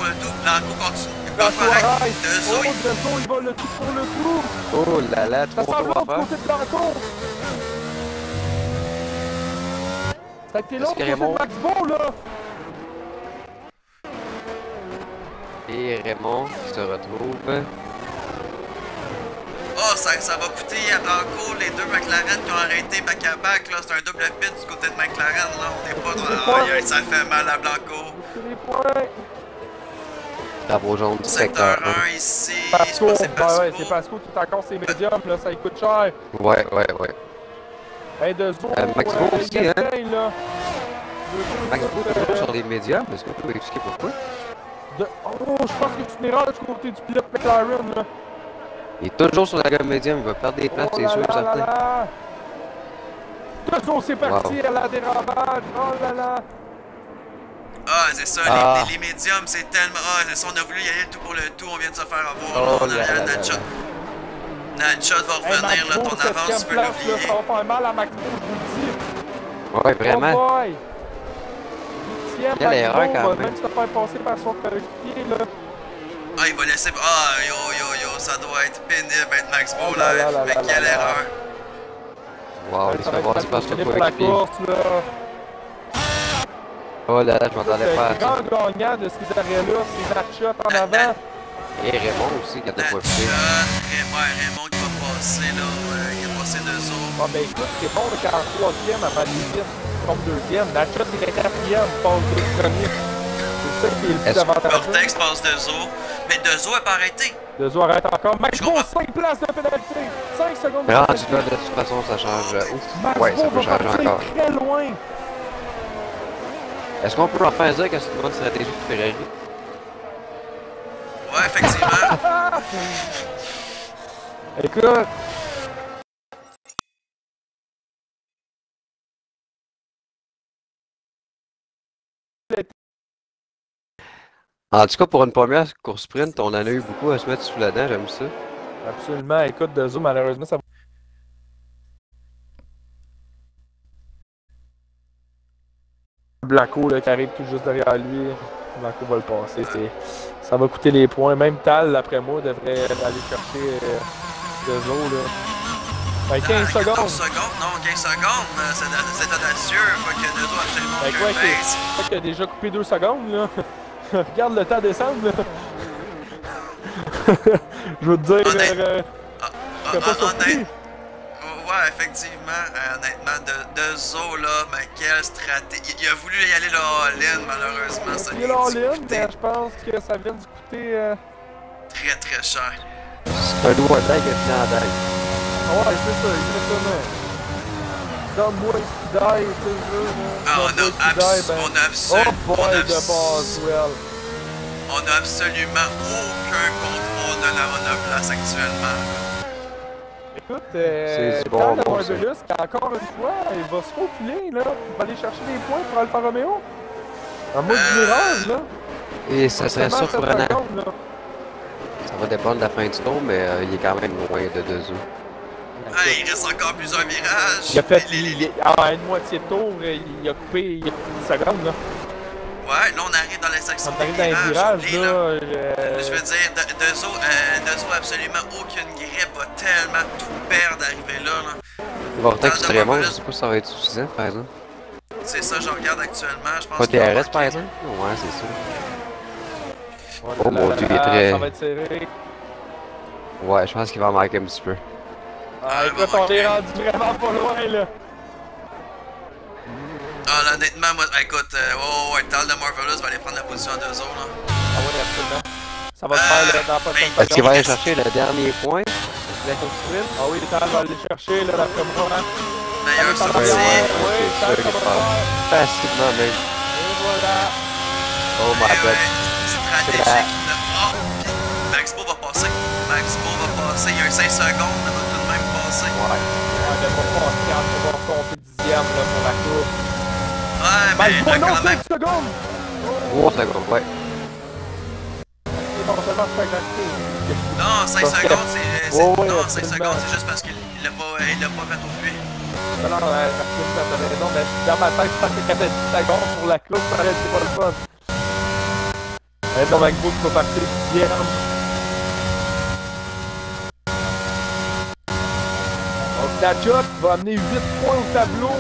Blanco continue. Blanco arrête. Dezo, Oh, Dezo, il va le tout pour le tout. Oh là là, Ça trop s'en tôt va à du faire. côté de Blanco. Ça a été long Est-ce que côté de Raymond- Max Beau, là. Et Raymond qui se retrouve... oh, ça va coûter à Blanco les deux McLaren qui ont arrêté back-à-back. Là, c'est un double pit du côté de McLaren. Là, on n'est pas dans. Aïe, aïe, ça fait mal à Blanco. C'est les points. Drapeau jaune du Secteur secteur 1 ici. Pasco, Je pense que c'est Pasco. ouais, c'est Pasco qui est encore ses médiums, là, ça lui coûte cher. 1. Ouais. Hey, Dezo, Max Beau aussi, il hein? essaye, là. Max Beau toujours sur les médias, est-ce que tu peux expliquer pourquoi? Oh, je pense que c'est une erreur du côté du pilote McLaren, là. Il est toujours sur la gomme médium, il va perdre des places, c'est sûr et certain. Dezo, c'est parti à la dérapage. Oh là là. Ah, c'est ça, Ah. les médiums, c'est tellement. Ah, c'est ça, on a voulu y aller le tout pour le tout, on vient de se faire avoir. Oh Là, on là a là Natchat. là. Natchat va Hey, revenir, là, Max ton Beau, avance, tu 7e peux place, là, l'oublier. ça va faire mal à Max Beau, je vous le dis. Ouais, vraiment. Oh boy. 8e, Quelle erreur, Max Beau quand va même. même se faire passer par son coéquipier, là. Ah, il va laisser. Ah, yo, ça doit être pénible être Max Beau Oh là là live. là Mais là quelle là là. erreur. Wow, il se Ça va fait être passer par son facile pour la coéquipier. course, là. Oh là là, je m'attendais pas à Le ça. grand gagnant de ces arrêts-là, c'est Natchat en avant. Et Raymond aussi qui a de Natchat, profiter. Raymond qui va passer, là. Il a passé 2 autres. Bon, ben écoute, c'est bon, le 43e avant les 10, comme 2e. Natchat, il est 4e, passe 2 premiers. C'est ça qui est le plus Est-ce- avantageux. Vortex passe 2 autres. Mais 2 autres n'a pas arrêté. Dezo arrête encore. Max Je Beau, comprends. 5 places de pénalité. 5 secondes de Rendu pénalité. là, de toute façon, ça change. Ouf. Max Ouais, Beau ça peut va changer partir encore. très loin. Est-ce qu'on peut enfin dire que c'est une bonne stratégie de Ferrari? Ouais, effectivement. Écoute. En tout cas, pour une première course sprint, on en a eu beaucoup à se mettre sous la dent, j'aime ça. Absolument. Écoute, Dezo, malheureusement, ça va. Blanco là, qui arrive tout juste derrière lui. Blanco va le passer. Ça va coûter les points. Même Tal, d'après moi, devrait aller chercher Dezo. Là. Ben, 15 secondes. 14 secondes, non, 15 secondes, c'est audacieux, pas que 2 autres absolument Ben, quoi, aucun pace. qu'il a déjà coupé 2 secondes. Là. Regarde le temps descendre. Là. Je veux te dire. Je serais pas surpris. Ouais, effectivement, honnêtement, de Zo, là, mais quelle stratégie. Il a voulu y aller le all-in, malheureusement, ça Il vient est all de in, coûter mais je pense que ça vient de coûter. très très cher. C'est un doigt d'ail qui a fini en dague. Ouais, c'est ça, exactement. Donne-moi ce qui die, tu sais, je veux. Ah, on a absolument aucun contrôle de la monoplace actuellement. Écoute, C'est du bon Carl bon, ça. Marvelous, qui encore une fois, il va se faufiler, là. Il va aller chercher des points pour Alfa Romeo. En mode virage, là. Et ça serait Seulement 7 surprenant. secondes, là. Ça va dépendre de la fin du tour, mais il est quand même loin de 2 jours. Il reste encore plusieurs virages. Il a fait, Les- à une moitié de tour, il a coupé 10 secondes, là. Ouais, là on arrive dans la section On arrive dans les virages, oublie, là. Je veux dire, Dezo absolument aucune grippe, va tellement tout perdre d'arriver là. Vortex Dans le Tremor, je Marvelous. sais pas si ça va être suffisant par exemple. C'est ça, je regarde actuellement. Je pense Pas qu'il va DRS par manquer. exemple? Ouais, c'est ça. Oh mon Dieu, il est très- Ça va être serré. Ouais, je pense qu'il va en manquer un petit peu. Ah, il va écoute, on manquer. est rendu vraiment pas loin, là. Ah, là, honnêtement, moi, écoute, ouais, Tal de Marvelous va aller prendre la position à 2 autres, là. Ah ouais, absolument. Ça va se faire là, dans la prochaine Est-ce qu'il va aller seconde. chercher le dernier point? La course sprint. Ah oui, Tal va aller chercher, là, d'après moi. Meilleure Ça va sortie. bien, ouais, oui, c'est Tal, sûr ça qu'il va passe. faire. Facilement même. Et voilà. Oh my god. Stratégique. Ah, puis Maxbo va passer. Maxbo va passer. Il y a un 5 secondes, mais va tout de même passer. Ouais. Ouais, mais pas passer entre bon compter 10e, là, pour la course. Ouais, Ben, mais je vois non, quand même. 5 secondes! 3 secondes, ouais. C'est bon, ça va se faire gagner. Non, 5 Parce que- secondes, c'est. Ouais, ouais, Non, 5 absolument. secondes, c'est juste parce qu'il l'a pas fait au puits. Non, non, absolument, t'as raison, mais dans ma tête, je pensais qu'il y avait 10 secondes pour la course, ça aurait été pas le fun. Mais non, McBo qui va partir 10e. Donc, Nachot va amener 8 points au tableau.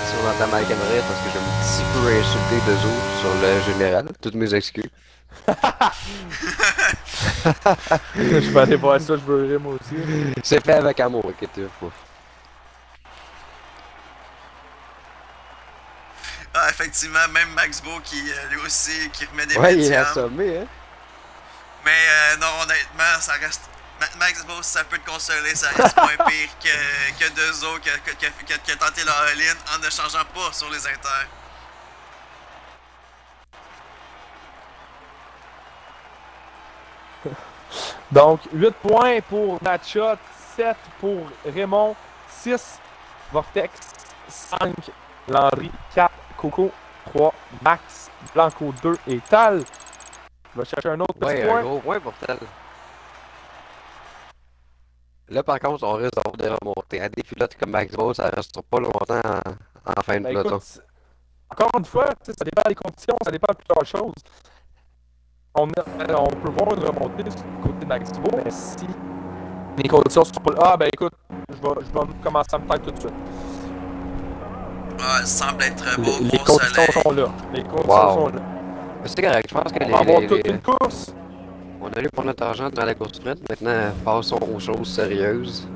Si on entend mal rire parce que j'ai un petit peu insulté deux autres sur le général. Toutes mes excuses. Je vais aller voir ça, je veux rire moi aussi. C'est fait avec amour, inquiétez-vous pas. Ah, effectivement, même Maxbo qui, lui aussi, qui remet des Ouais, il est médiums. assommé, hein. Mais non, honnêtement, ça reste. Maxbo, si ça peut te consoler, ça reste moins pire que Dezo qui a tenté la all-in en ne changeant pas sur les inters. Donc, 8 points pour Nachot, 7 pour Raymond, 6 Vortex, 5 Landry, 4 Coco, 3 Max, Blanco 2 et Tal. Il va chercher un autre petit Ouais, point. un gros point pour tel. Là, par contre, on risque d'avoir des remontées. À des pilotes comme Max Ball, ça restera pas longtemps en fin de Ben, peloton. écoute, encore une fois, tu sais, ça dépend des conditions, ça dépend de plusieurs choses. On peut voir une remontée du côté de Maximo, mais si les conditions sont pas là, ah ben écoute, je vais commencer à me faire tout de suite. Ah, elle semble être beau, Les gros conditions soleil. sont là. Les conditions Wow. sont là. Mais c'est correct, je pense que On va avoir toute une course. on a eu pour notre argent dans la course sprint. Maintenant, passons aux choses sérieuses.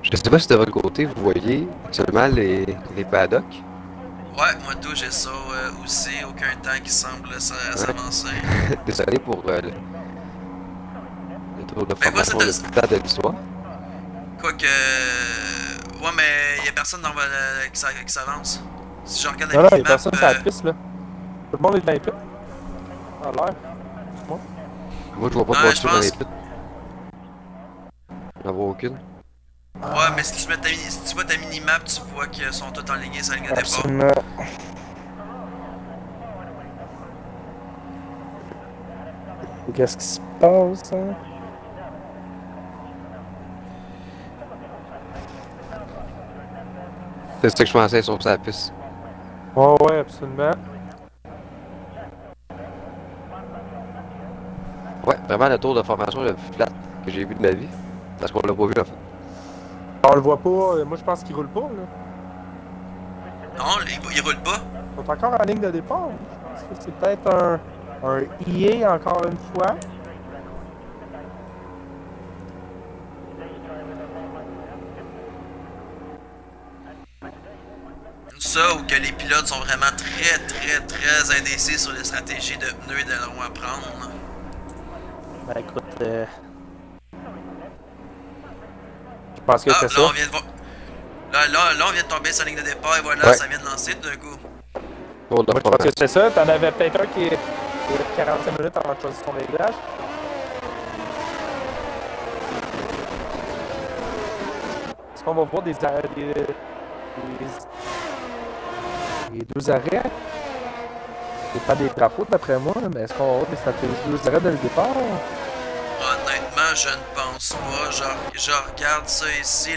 Je sais pas si de votre côté, vous voyez seulement les paddocks. Ouais, moi tout, j'ai ça aussi. Aucun temps qui semble s'avancer. Désolé pour le tour de Ben, moi, formation c'est le plus tard de l'histoire. Quoique. Ouais, mais y'a personne qui s'avance. Si je regarde Non, la non, il y a minimap, personne sur la piste là. Tout le monde est dans les pits. À l'air. Moi, je vois pas de Ouais, voiture je dans pense- les pits. J'en vois aucune. ouais, mais si tu vois ta minimap, tu vois qu'ils sont tous alignés sur la ligne de départ. Absolument. Qu'est-ce qui se passe, hein? C'est ça que je pensais sur sa piste. Oh, ouais, absolument. Ouais, vraiment le tour de formation le plus flat que j'ai vu de ma vie. Parce qu'on l'a pas vu en fait. On le voit pas, moi je pense qu'il roule pas là. Non, il roule pas. On est encore en ligne de départ. Je pense que c'est peut-être un EA encore une fois. Ça, ou que les pilotes sont vraiment très indécis sur les stratégies de pneus et d'ailerons à prendre. Ben écoute, je pense que Ah, c'est là, ça. on vient de voir. Là, on vient de tomber sur la ligne de départ et voilà, Ouais. ça vient de lancer d'un coup. pour le Moi, je pense programme. que c'est ça. T'en avais peut-être un qui est 45 minutes avant de choisir son réglage. Est-ce qu'on va voir des deux arrêts? C'est pas des drapeaux d'après moi, mais est-ce qu'on va voir des deux arrêts dès le départ? Honnêtement, je ne pense pas. Je regarde ça ici.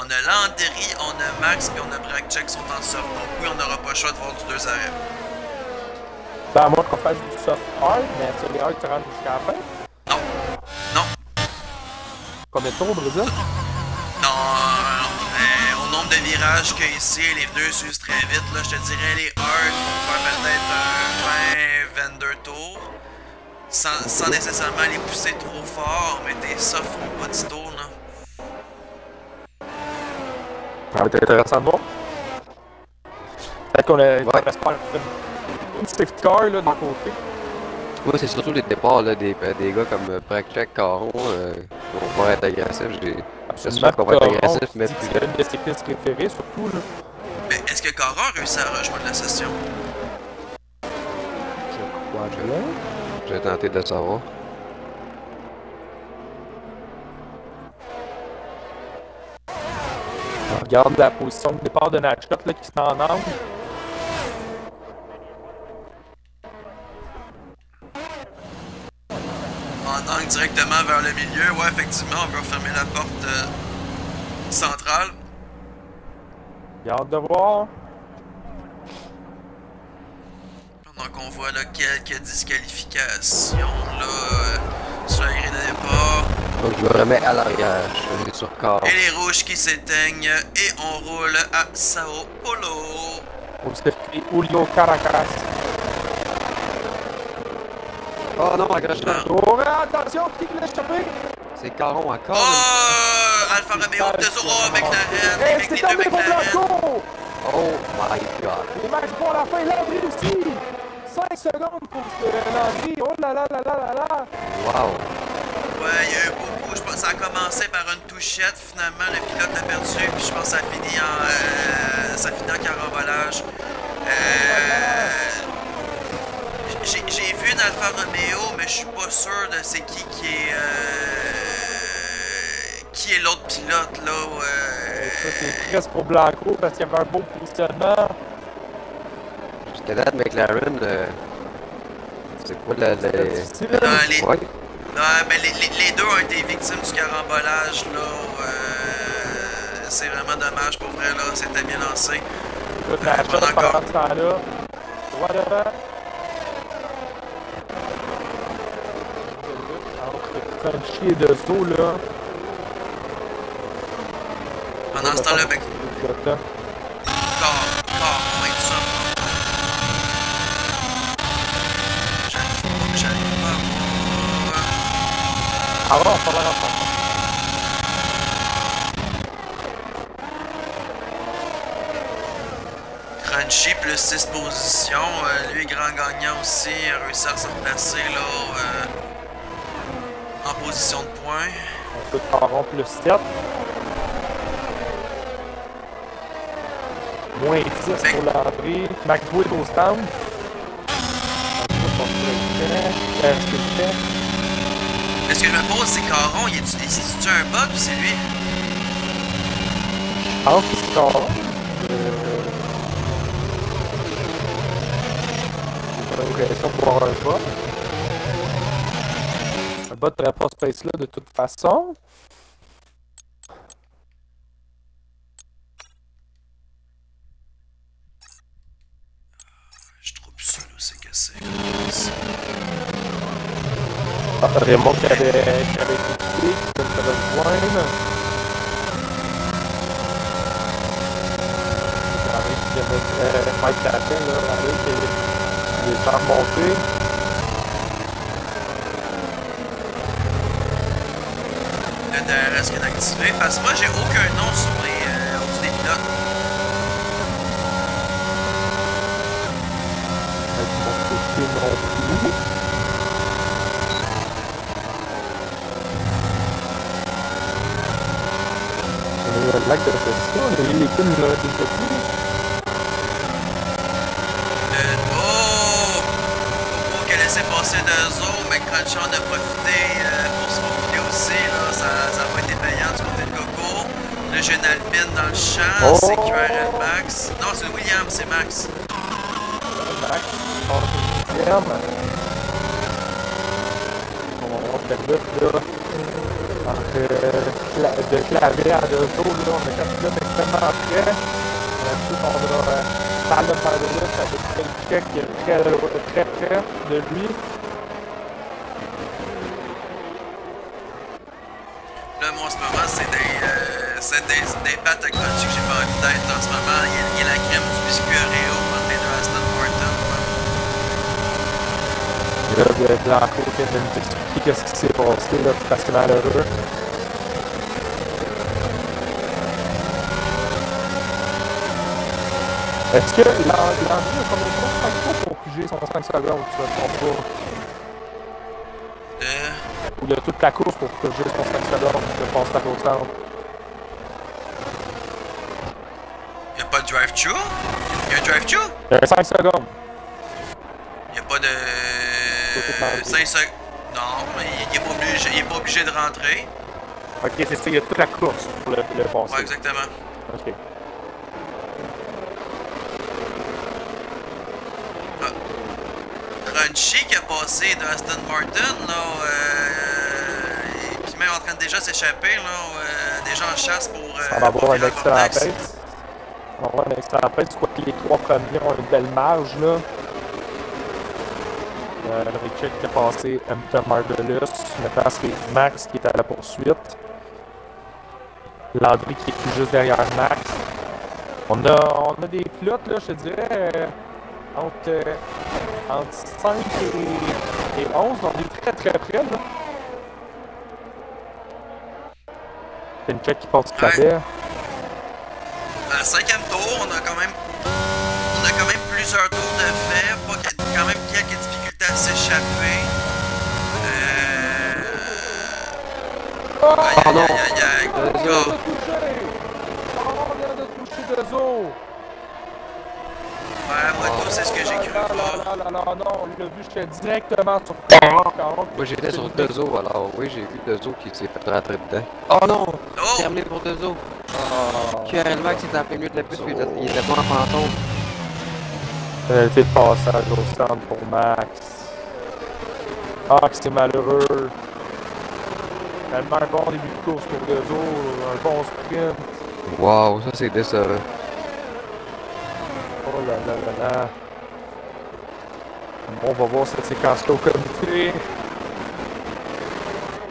On a Landry, on a Max, puis on a Brackcheck qui sont en soft. Donc oui, on n'aura pas le choix de voir du 2 arrêts. Ben, à moins qu'on fasse du soft hard, mais sur les hard, tu rentres jusqu'à la fin. Non. Non. Combien de tours au Brésil? Non. Au nombre de virages qu'il y a ici, les pneus s'usent très vite. Là, je te dirais les hard vont faire peut-être 20-22 tours. Sans nécessairement les pousser trop fort, mais tes soft font pas 10 tours, là. Ça va être intéressant de voir. Peut-être qu'on a une safety car là, de l'autre côté. Moi, c'est surtout les départs là, des gars comme Brackcheck, Caron, qui vont être agressifs. J'espère qu'on va être agressif, mais plus C'est une de ses pistes préférées, surtout. Là. Mais est-ce que Caron a réussi à rejoindre la session? Je crois bien. je vais tenter de le savoir. On regarde la position de départ de Natchot là, qui se met en angle. En angle directement vers le milieu. Ouais, effectivement, on peut refermer la porte centrale. J'ai hâte de voir. Pendant qu'on voit là quelques disqualifications là, sur la grille de départ. Donc je me remets à l'arrière, je vais sur Caron. Et les rouges qui s'éteignent et on roule à Sao Paulo. Au circuit Julio Caracas. Oh non, accroche-toi! Oh, attention, qui l'a échappé? C'est Caron encore! Oh! Alfa Romeo, 2-0, McLaren, Hey, avec les c'est deux tombé pour McLaren. Blanco! Oh my god! Et Max pour la fin, Landry aussi! 5 secondes pour Landry, oh là là là là là là! Wow! Ouais, il y a eu beaucoup. Je pense que ça a commencé par une touchette. Finalement, le pilote a perdu. Puis je pense que ça finit en carambolage. J'ai vu une Alfa Romeo, mais je suis pas sûr de c'est qui est l'autre pilote là. Ça, c'est triste pour Blanco parce qu'il y avait un beau positionnement. Jusqu'à date, McLaren, c'est quoi Difficile. Ouais. Non, mais les deux ont été victimes du carambolage là. C'est vraiment dommage pour vrai là. C'était bien lancé. Écoute, la Pendant shot encore- pendant ce temps-là. Droit devant. Entre Crunchy et Deso, là. Pendant ce temps-là, mec. Corps, on va être ça. J'arrive pas à voir. Ah ouais, on va l'entendre. Crunchy plus 6 positions. Lui, grand gagnant aussi. Il a réussi à se replacer là, en position de point. Un peu de Caron plus 7. Moins 10 pour Landry. Max Wood au stand. Mais ce que je me pose, c'est Caron, c'est-tu un bug ou c'est lui? Je pense que c'est Caron. J'ai l'impression de voir un bot. Un bot ne pas ce space-là de toute façon. Je trouve plus ça là, c'est cassé. Ah, Raymond qui avait été coupé, qui devait rejoindre. Il y avait Mike Latin, là, qui les faire monter. Le DRS qui est activé. Parce que moi, j'ai aucun nom sur les au-dessus des pilotes. Avec mon côté non plus. On a eu un lac de session, on a eu les coups de petit. d'eux autres, mais Crunchy en a profité pour se faufiler aussi. Là, ça n'a pas été payant du côté de Coco. Là, j'ai une Alpine dans le champ, c'est QRL Max. Non, c'est William, c'est Max. Max, on va faire là. De clavier à deux autres, là, on a 4 pilotes extrêmement près. Ensuite, on a Talon Marvelous avec quelqu'un qui est très près de lui. Là, moi, en ce moment, c'est des pattes à Crunchy que j'ai pas envie d'être en ce moment. Il y a la crème du biscuit Oreo entre les deux Aston Martin. Là, Blanco vient de nous expliquer qu'est-ce qui s'est passé, là, c'est assez malheureux. Est-ce que Landry a combien de temps 5 tours pour piger son 5 secondes, tu ne te trompes pas? Ou il y a toute la course pour piger son 5 secondes, je pense à l'autre centre. Il n'y a pas de drive-thru? Il y a un drive-thru? Il y a 5 secondes. Il n'y a pas de... 5 secondes. Non, mais il n'est pas obligé de rentrer. Ok, c'est ça, il y a toute la course pour le passer. Ouais, exactement. Ok. Crunchy qui a passé de Aston Martin, là, et puis même en train de déjà s'échapper, là, déjà en chasse pour... on va avoir un extra à pace. On va avoir un extra à pace, je crois que les 3 premiers ont une belle marge, là. Richard qui a passé Hampton Marvelous, maintenant c'est Max qui est à la poursuite. Landry qui est tout juste derrière Max. On a des pilotes, là, je te dirais, entre 5 et 11, on est très très près, là. C'est une check qui passe tout à l'heure. À 5e tour, on a quand même plusieurs tours de fait, quand même quelques difficultés à s'échapper. Aïe, on vient de toucher deux os. Ouais, moi, tout, c'est ce que j'ai cru. Non, le but, j'étais directement sur Moi, j'étais sur deux os, alors oui, j'ai vu deux os qui s'est fait rentrer dedans. Oh non! Terminé pour deux os. QRL Max était en plein milieu de la piste, puis il était pas en fantôme. Pénalité de passage au stand pour Max. Ah, que c'est malheureux. Tellement un bon début de course pour deux os, un bon sprint. Wow, ça c'est décevant. Oh là là là là. On va voir cette séquence-là au comité.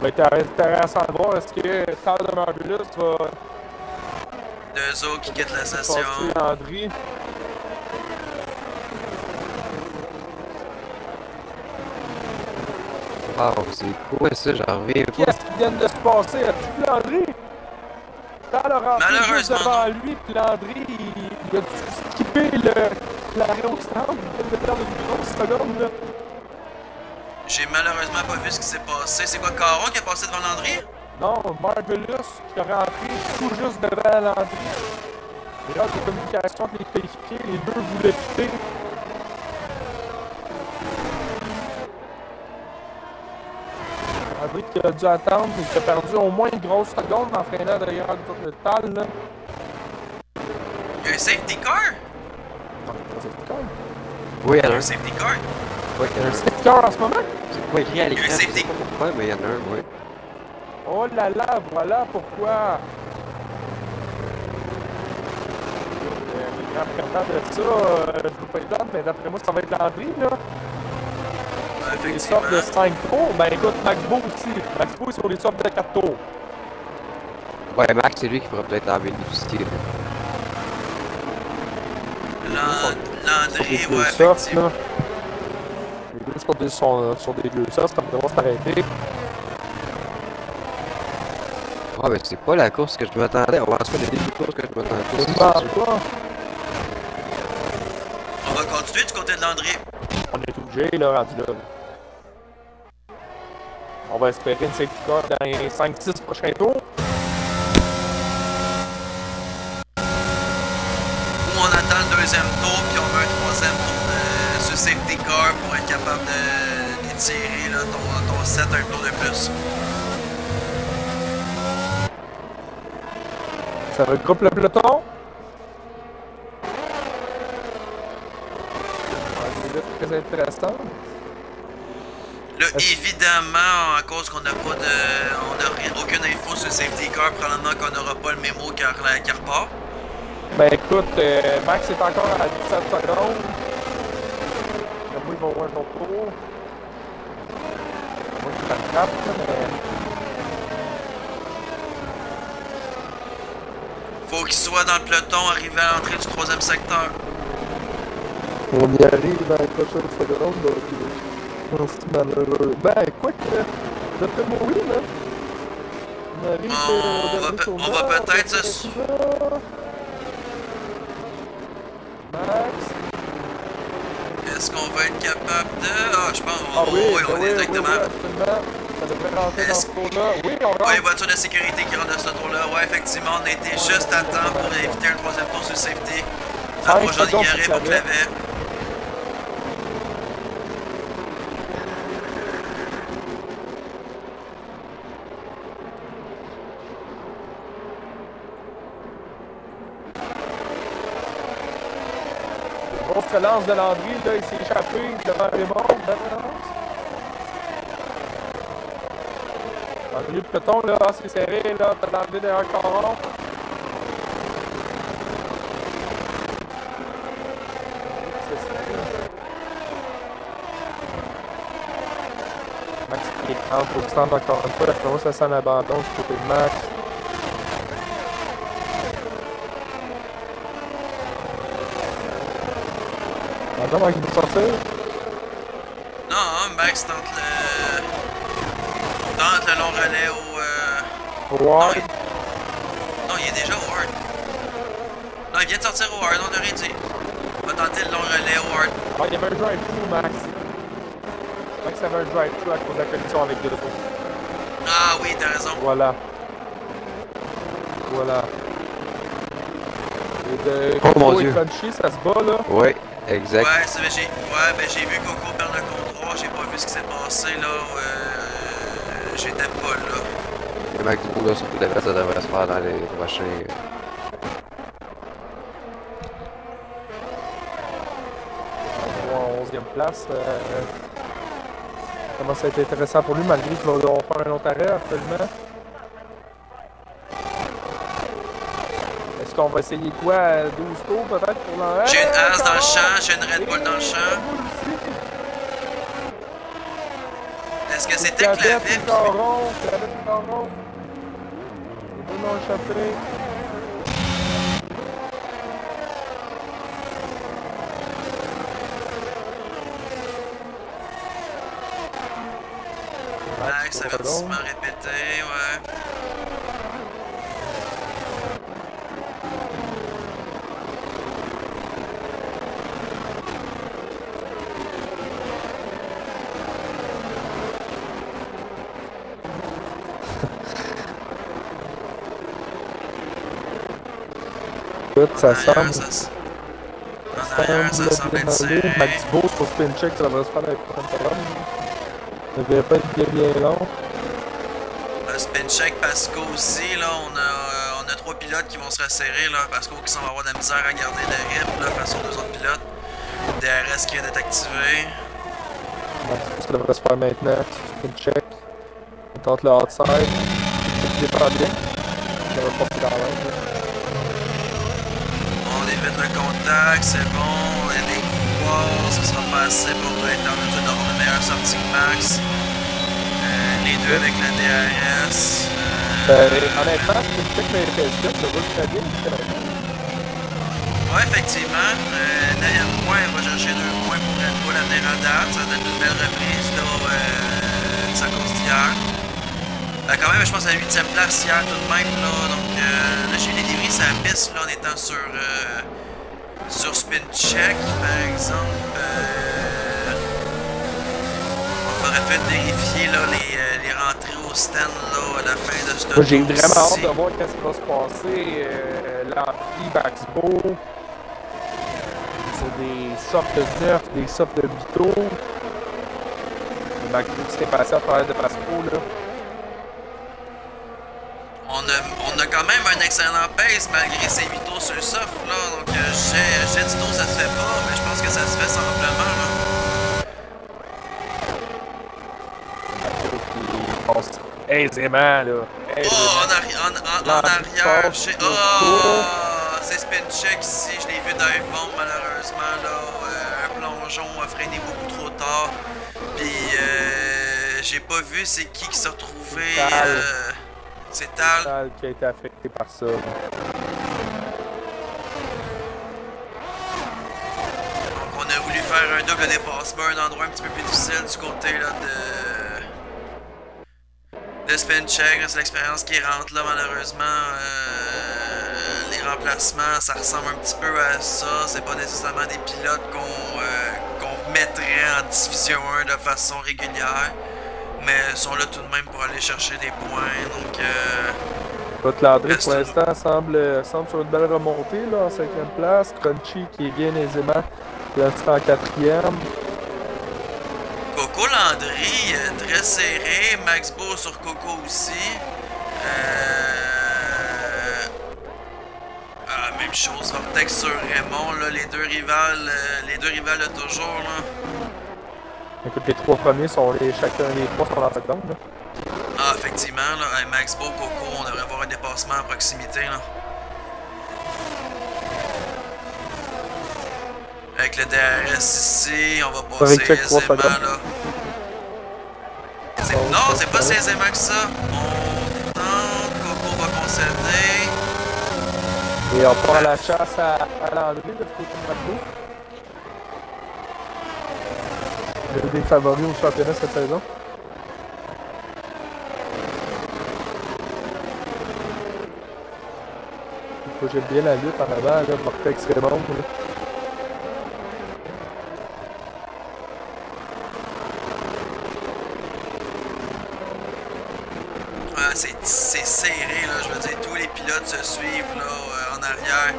Ça va être intéressant de voir. Est-ce que Talon Marvelous va... Deux autres qui quittent la session. passer Landry? Wow, c'est quoi ça? J'en reviens pas. Qu'est-ce qui vient de se passer? As-tu vu Landry? Talon rentré juste devant lui, puis Landry, il a dû skipper l'arrêt au stand. Il vient de perdre une grosse seconde, là. J'ai malheureusement pas vu ce qui s'est passé. C'est quoi, Caron qui est passé devant Landry? Non, Marvelous qui est rentré tout juste devant Landry. Et là, des communications avec les coéquipiers, les deux voulaient quitter. Landry qui a dû attendre et qui a perdu au moins une grosse seconde en freinant derrière le Tal, là. Il y a un safety car? Non, pas safety car. Oui, il y en Il y a a un. un safety car? Oui, Il y a un safety car en ce moment? C'est pas écrit à l'écran, Il y a un je safety. sais pas pourquoi, mais il y en a un, oui. Oh là là, voilà pourquoi. Les grands perdants de ça, je vous pas les donner, mais d'après moi, ça va être Landry, là. Les Effectivement. sortes de 5 tours, ben écoute, Max Beau aussi. Max Beau est sur les sortes de 4 tours. Ouais, Max, c'est lui qui pourrait peut-être en bénéficier. Landry, Sur des ouais, deux softs, effectivement. là. Les deux sur des deux softs, ça devrait s'arrêter. Ouais, mais c'est pas la course que je m'attendais. On va se faire le début de course que je m'attendais. Je ne pense pas. On va continuer du côté de Landry. On est obligé, là, rendu là. On va espérer une safety car dans les 5-6 prochains tours. Ou on attend le deuxième tour, puis on veut un troisième tour de ce safety car pour être capable tirer là, ton set un tour de plus. Ça regroupe le peloton. Très intéressant. Là, évidemment, à cause qu'on n'a pas de. On n'a aucune info sur le safety car, probablement qu'on n'aura pas le mémo car repart. Ben écoute, Max est encore à 17 secondes. Moi, il va avoir un bon tour. Moi, je t'attrape, mais. Faut qu'il soit dans le peloton, arrivé à l'entrée du 3e secteur. On y arrive à la prochaine seconde, donc c'est malheureux. Ben, quoi que, d'après moi, oui, là. On arrive On va peut-être se... Max. Est-ce qu'on va être capable de... Ah, je pense... Ah oui, oui, on est exactement... Oui, absolument. Ça devrait rentrer dans ce tour-là. Oui, on rentre. Oui, voiture de sécurité qui rentre dans ce tour-là. Ouais, effectivement, on a été juste à temps pour éviter un 3e tour sur safety. Approche de Garé pour Clavet. Grosse relance de Landry, là, il s'est échappé devant Raymond. Dans le milieu de peloton, là, c'est serré, là, t'as l'enlevé derrière le caron. Max qui est en pour le stand encore une fois, la commence à s'en abandon du côté de Max. Attends, Max, il veut sortir. Non, Max tente le long relais au... Ward. Non, il est déjà au Hard. Non, il vient de sortir au Hard, on a rien dit. On va tenter le long relais au Hard. Ah, il y avait un drive-thru, Max. Max avait un drive-thru à cause de la collision avec deux autres. Ah oui, t'as raison. Voilà. Voilà. Et de Oh mon Coco et Dieu. Crunchy, ça se bat, là. Ouais, exact. Ouais, j'ai vu Coco perdre le contrôle, j'ai pas vu ce qui s'est passé là. J'étais pas là. Le mec du coup, là, sur tout le reste, ça devrait se faire dans les prochains... Ou en 11e place. Comment ça a été intéressant pour lui, malgré qu'il va devoir faire un autre arrêt actuellement. Est-ce qu'on va essayer quoi? 12 tours peut-être pour l'en... J'ai une As dans le champ, j'ai une Red Bull dans le champ. Est-ce que c'était Clavet? Clavet et Caron. Les deux l'ont échappé. Max, avertissement répété, ouais. Ça semble. En arrière, ça semble être serré. Max Beau pour spin check, ça va se faire avec 30 secondes. Ça devrait pas être bien long. Le spin check Pasco aussi, là, on a 3 pilotes qui vont se resserrer, là. Pasco qui semble avoir de la misère à garder le rythme, là, face aux 2 autres pilotes. DRS qui vient d'être activé. Max Beau, ça devrait se faire maintenant. Spin check. On tente le outside. Il dépend bien. Ça va passer dans l'air. On évite le contact, c'est bon. Il y a des couloirs, ça sera pas assez pour être en mesure d'avoir une meilleure sortie que Max. Les deux avec le DRS. Honnêtement, spin check le FS2, ça va très bien. Ouais, effectivement. 9e point, on va chercher 2 points pour Red Bull à venir à date. Ça donne une belle reprise là, de sa course d'hier. Quand même, je pense à la 8e place hier tout de même. Là, donc, là, j'ai eu les débris sur la piste là, en étant sur spin check, par exemple. On faudrait peut-être vérifier là, les rentrées au stand là, à la fin de ce tour. J'ai vraiment hâte de voir qu'est-ce qui va se passer. L'Ampli, Baxbo. C'est des softs de nerfs, des softs de Vito. Max Boot s'est passé à travers de Pasco, là. On a quand même un excellent pace malgré ses 8 tours sur le soft là, donc jet du tour ça se fait pas, mais je pense que ça se fait simplement là. Il passe aisément là. Oh, en arrière, oh, c'est spin check ici, je l'ai vu dans une bombe malheureusement là, un plongeon a freiné beaucoup trop tard, puis j'ai pas vu c'est qui s'est retrouvé. C'est Tal qui a été affecté par ça. Donc on a voulu faire un double dépassement, un endroit un petit peu plus difficile du côté là de spin check. C'est l'expérience qui rentre là malheureusement. Les remplacements ça ressemble un petit peu à ça. C'est pas nécessairement des pilotes qu'on mettrait en division 1 de façon régulière. Mais ils sont là tout de même pour aller chercher des points, donc Votre Landry pour l'instant semble sur une belle remontée là, en 5e place. Crunchy qui est bien aisément placé en 4e. Coco Landry, très serré. Max Beau sur Coco aussi. Même chose, Vortex sur Raymond, là, les deux rivales de toujours là. Écoute, les 3 premiers sont chacun les 3 sont dans cette zone. Là. Ah, effectivement, là, Max Beau, Coco, on devrait avoir un dépassement à proximité. Là. Avec le DRS ici, on va passer aisément. Là. Non, c'est pas si aisément que ça. On tente, Coco va concéder. Et on prend la chasse à Landry de ce côté de Macdo. Des favoris au championnat cette saison. J'aime bien la lutte en avant, là, Vortex Raymond. C'est serré, là, je veux dire, tous les pilotes se suivent là, en arrière.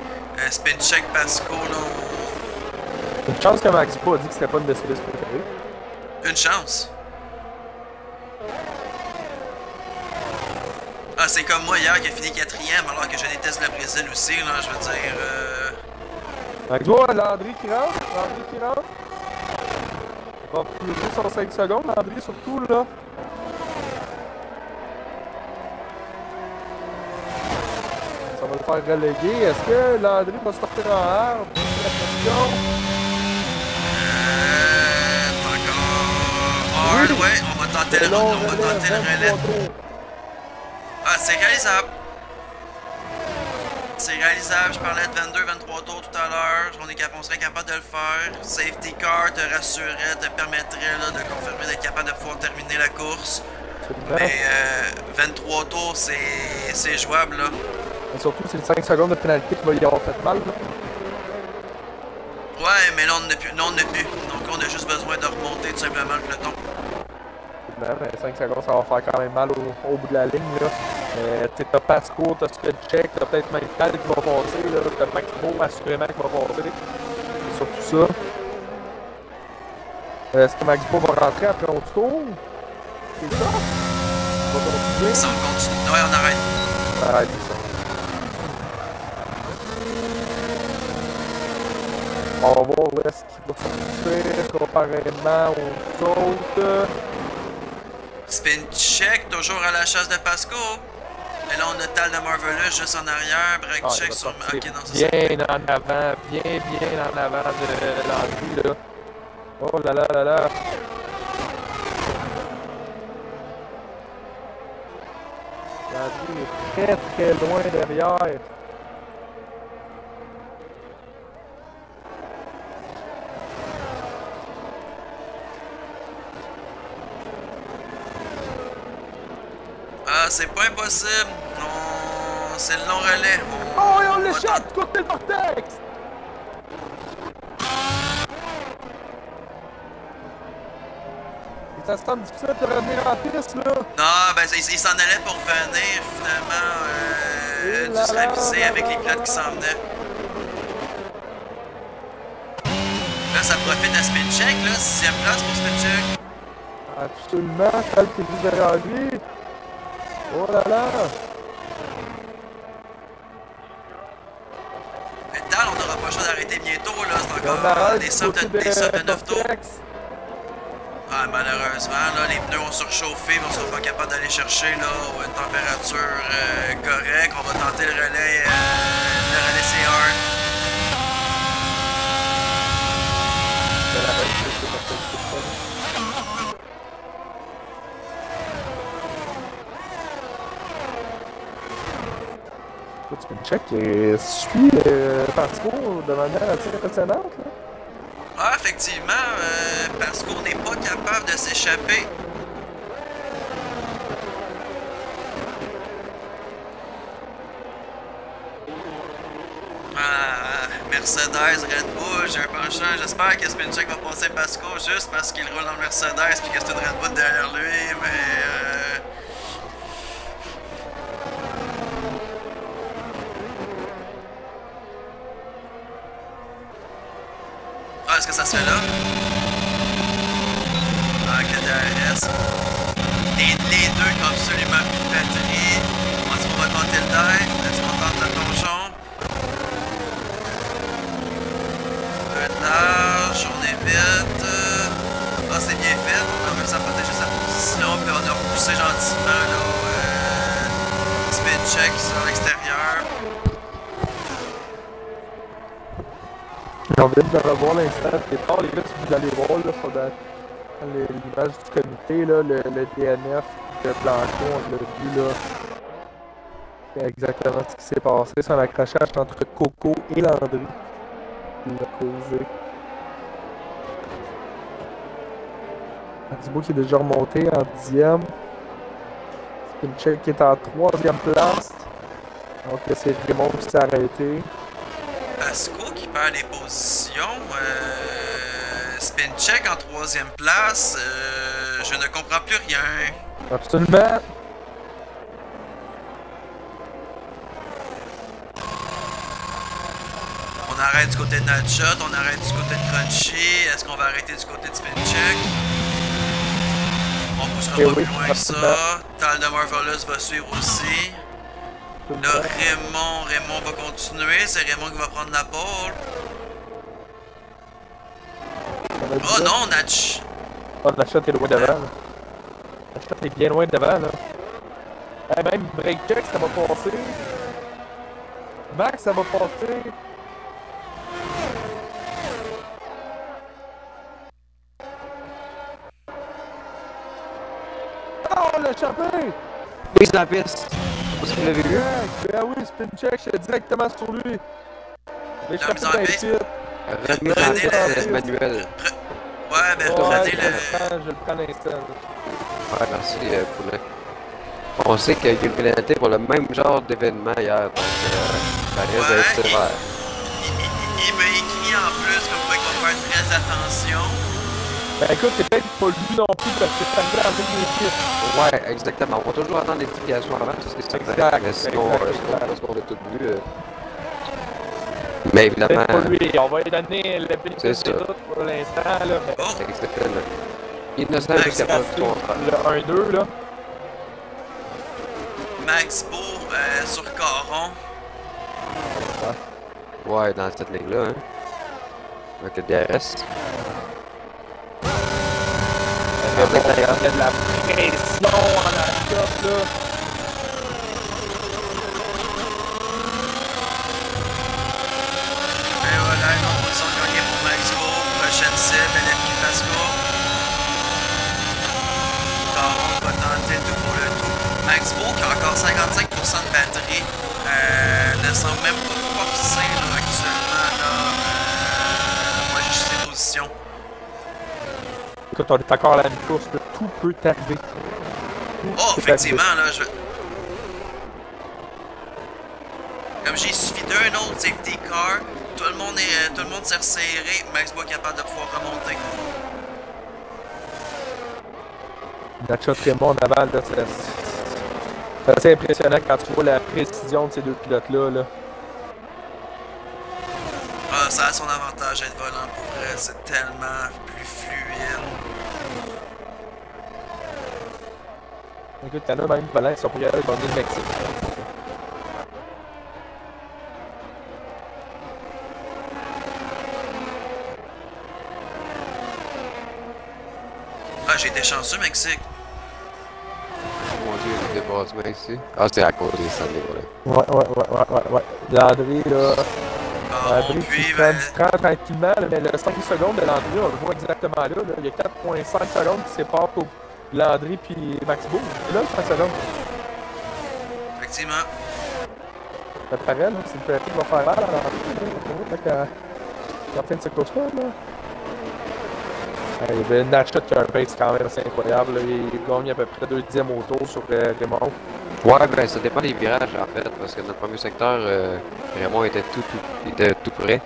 Spin check Pasco, là. Une chance que Max Beau a dit que c'était pas une Mercedes préférée. Une chance. Ah, c'est comme moi hier qui a fini 4e alors que je déteste le Brésil aussi, là, je veux dire. Max Beau, Landry qui rentre. Il va plus son 5 secondes, Landry surtout, là. Ça va le faire reléguer. Est-ce que Landry va sortir en arbre? La question. Hard, ouais, on va tenter le relais. Ah, c'est réalisable. C'est réalisable, je parlais de 22-23 tours tout à l'heure, on serait capable de le faire. Safety car te rassurerait, te permettrait là, de confirmer d'être capable de pouvoir terminer la course. Mais 23 tours, c'est jouable là. Et surtout, c'est 5 secondes de pénalité qui va y avoir fait mal. Là. Ouais, mais là on n'a plus. Donc on a juste besoin de remonter tout simplement le peloton. Mais 5 secondes, ça va faire quand même mal au bout de la ligne. T'as Pasco, t'as Spellcheck, t'as peut-être même Tal qui va passer. T'as Max Beau assurément qui va passer. C'est surtout ça. Est-ce que Max Beau va rentrer après 11 tours? C'est ça? On va continuer? Ça, on continue. Ouais, on arrête. Arrête, c'est ça. On va voir où est-ce qu'il va sortir comparément aux autres. Spin check, toujours à la chasse de Pasco. Et là, on a Tal de Marvelous juste en arrière. Break check sur. Ok, non, c'est ça. Bien en avant, bien en avant de Landry, là. Oh là là là là. Landry est très loin derrière. Ah, c'est pas impossible. C'est le long relais. Oh, et on l'échappe côté le Vortex! Et ça semble difficile de revenir en piste, là. Non, ben, il s'en allait pour venir, finalement, du réviser avec les pilotes qui s'en venaient. Là, ça profite à Spin Check, là. 6e place pour Spin Check. Absolument, celle qui est juste derrière lui. Oh là là! Mais Tal, on n'aura pas le choix d'arrêter bientôt, là. C'est On encore arrête des du sommes côté de 9 tours. Vortex. Ah, malheureusement, là, les pneus ont surchauffé, mais on sera pas capable d'aller chercher là, une température correcte. On va tenter le relais C1. Tu peux me check et suit Pasco de manière assez impressionnante. Là. Ah, effectivement, parce qu'on n'est pas capable de s'échapper. Ah, Mercedes, Red Bull, j'ai un penchant. J'espère que Spincheck va passer Pasco juste parce qu'il roule en Mercedes puis que c'est une Red Bull derrière lui, mais... Ah, est-ce que ça se fait là? Ah, que DRS. Les deux qui ont absolument plus de batterie. Est-ce qu'on va tenter le dive? Est-ce qu'on tente le plongeon? Un peu de large, on évite. Ah, c'est bien fait. On a réussi à protéger sa position. Puis on a repoussé gentiment là, Spincheck sur l'extérieur. J'ai envie de revoir l'instant départ, les gars, si vous allez voir là, sur l'image du comité, là, le DNF de Blanco, on l'a vu là. C'est exactement ce qui s'est passé. C'est un accrochage entre Coco et Landry qui l'a causé. Thibaut qui est déjà remonté en 10e. Spincheck qui est en 3e place. Donc c'est Raymond qui s'est arrêté. Pasco qui perd les positions. Spincheck en 3e place. Je ne comprends plus rien. Absolument. On arrête du côté de Nutshot, on arrête du côté de Crunchy. Est-ce qu'on va arrêter du côté de Spincheck? On poussera pas plus loin que ça. Tal de Marvelous va suivre aussi. Là, Raymond va continuer. C'est Raymond qui va prendre la pole. Oh non, Natch! Oh, Nutshot est loin devant. Là. Nutshot est bien loin devant. Là. Eh, même break check, ça va passer. Max, ça va passer. Oh, on l'a échappé! Mise dans la piste. Est-ce que vous l'avez vu? Ben oui, Spincheck, j'étais directement sur lui. La mise en piste. Remise dans la piste manuelle. Ouais, ben prenez le... Je le prends à l'instant. Ouais, merci, Poulet. On sait qu'il y a eu une pénalité pour le même genre d'événement hier, donc ça risque d'être sévère. Il m'a écrit en plus comme quoi il va faire très attention. Ben écoute, c'est peut-être pas lui non plus parce que c'est arrivé avec l'équipe. Ouais, exactement. On va toujours attendre l'explication avant, parce que c'est certain. Mais sinon, ce qu'on a tout vu. Mais évidemment. C'est pas lui, on va lui donner le bénéfice de doute pour l'instant. Là, mais... Oh! Exactement. Innocent jusqu'à preuve du contraire. Le 1-2 là. Max Beau sur Caron. Ouais, dans cette ligne-là, hein. Avec le DRS. Il y a de la pression en la là. Et voilà, une autre position gagnée pour Max Beau. Prochaine cible, LFQ Pasco. Caron va tenter le tout pour le tout. Max Beau qui a encore 55% de batterie. Ne semble même pas forcé là, actuellement. Là, moi j'ai ses positions. Écoute, on est encore à la course, là, tout peut arriver. Oh, effectivement, là, comme j'ai suivi d'un autre safety car, tout le monde s'est resserré, Max Beau est capable de pouvoir remonter. Nutshot Raymond en avant, là, c'est assez impressionnant quand tu vois la précision de ces deux pilotes-là. Là. Ah, ça a son avantage d'être volant pour vrai, c'est tellement plus fluide. Écoute, il y en a même Valence qui sont pour y aller gagner le Mexique. Ah, j'ai été chanceux, Mexique. Mon dieu, il y a des dépassement ici. Ah, c'est à cause des Stanley, voilà. Ouais. Landry, là. Ah, Landry, mon tu puits, prends ben... du temps tranquillement, là, mais le 5 secondes de Landry, on le voit exactement là. Il y a 4,5 secondes qui séparent pour Landry puis Max Beau. C'est là, le 5 secondes. Effectivement. Ça te paraît, là, c'est le petit qui va faire mal à Landry. En fin de ce course-là, là. Il y avait Natchat qui a un pace quand même assez incroyable. Là. Il gagne à peu près 2 dixièmes au tour sur Raymond. Ouais, ben ça dépend des virages en fait, parce que notre premier secteur, Raymond était tout près.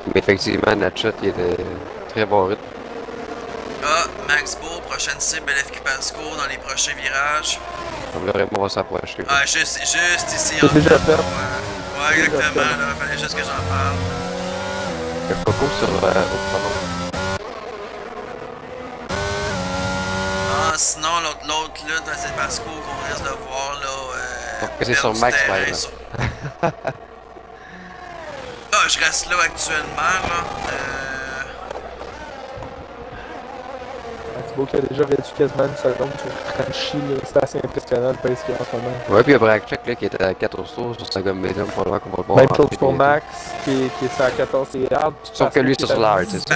Mais effectivement, Natchat, il était très bon rythme. Ah, Max Beau, prochaine cible, LFQ Pasco dans les prochains virages. Comme là, Raymond va s'approcher. Ah, juste ici. C'est déjà fait. Ouais, exactement, là. Fallait juste que j'en parle. Il y a Coco sur pardon. Ah, sinon, l'autre là, c'est Pasco qu'on risque de voir, là. Donc, c'est sur Max, par exemple. Ah, je reste là actuellement, là. Max Beau qui a déjà réduit quasiment une seconde sur Crunchy. C'est assez impressionnant le pace qu'il y a en ce moment. Ouais, puis il y a Brackcheck là qui était à 14 tours sur sa gomme médium pour le voir qu'on va le voir. Même chose pour Max qui est sur la 14 et hard. Sauf que lui c'est sur l'hard, c'est ça.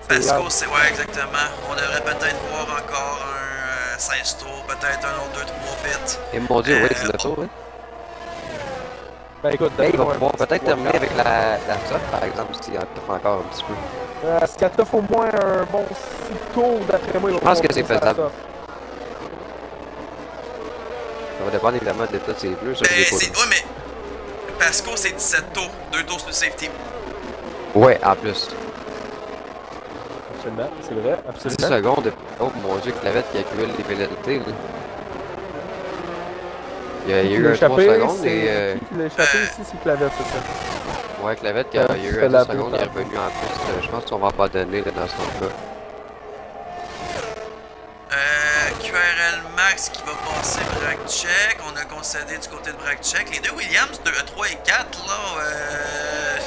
Pasco, c'est ouais, exactement. On devrait peut-être voir encore un 16 tours, peut-être un autre 2-3 bits. Et mon dieu, ouais, c'est le tour, hein. Ben écoute, Il va pouvoir peut-être terminer avec la soft, par exemple, s'il en fait encore un petit peu. Ce qui t'offre au moins un bon 6 tours d'après moi. Je pense que c'est faisable. Ça va dépendre évidemment de l'état de ses bleus. Ouais, mais Pasco, c'est 17 tours. 2 tours sur le safety. Ouais, en plus. Absolument, c'est vrai, absolument. 10 secondes. Oh mon dieu, Clavette qui accumule les pénalités. Là. Il y a eu un 3 secondes et. Qui l'a échappé ici, c'est Clavette, c'est ça. Ouais, Clavette, il y a eu un 10 secondes, il est revenu en plus. Je pense qu'on va pas donner là, dans ce temps-là. QRL Max qui va passer Brackcheck. On a concédé du côté de Brackcheck. Les deux Williams, 3 et 4, là,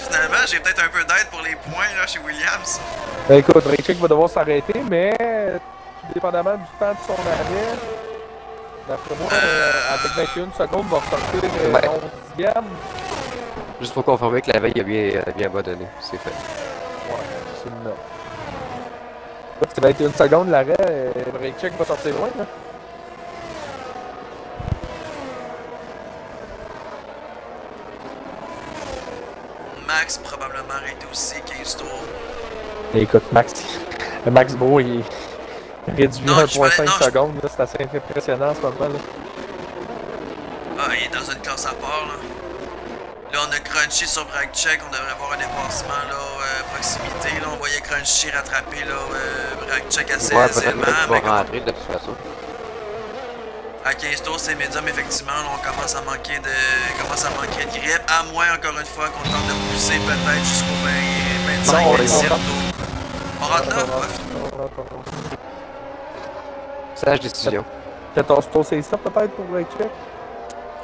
finalement, j'ai peut-être un peu d'aide pour les points là, chez Williams. Ben écoute, Brackcheck va devoir s'arrêter, mais dépendamment du temps de son arrêt, d'après moi, avec 21 secondes, il va ressortir 11e. Juste pour confirmer que la veille a bien abandonné, c'est fait. Ouais, absolument. C'est 21 secondes l'arrêt, Brackcheck va sortir loin là. Max probablement arrêté aussi 15 tours. Et écoute, Max Beau, il réduit 1.5 secondes, c'est assez impressionnant en ce moment là. Ah, il est dans une classe à part là. Là, on a Crunchy sur Brackcheck, on devrait avoir un dépassement là, proximité. Là, on voyait Crunchy rattraper là, Brackcheck assez aisément. Ouais, va rentrer de toute façon. À 15 tours, c'est médium, effectivement. Là, on commence à manquer de grippe. À moins, encore une fois, qu'on tente de pousser peut-être jusqu'au 25-27 tours. On rentre là? Sage décision. 14 tours, c'est ça peut-être pour Brackcheck?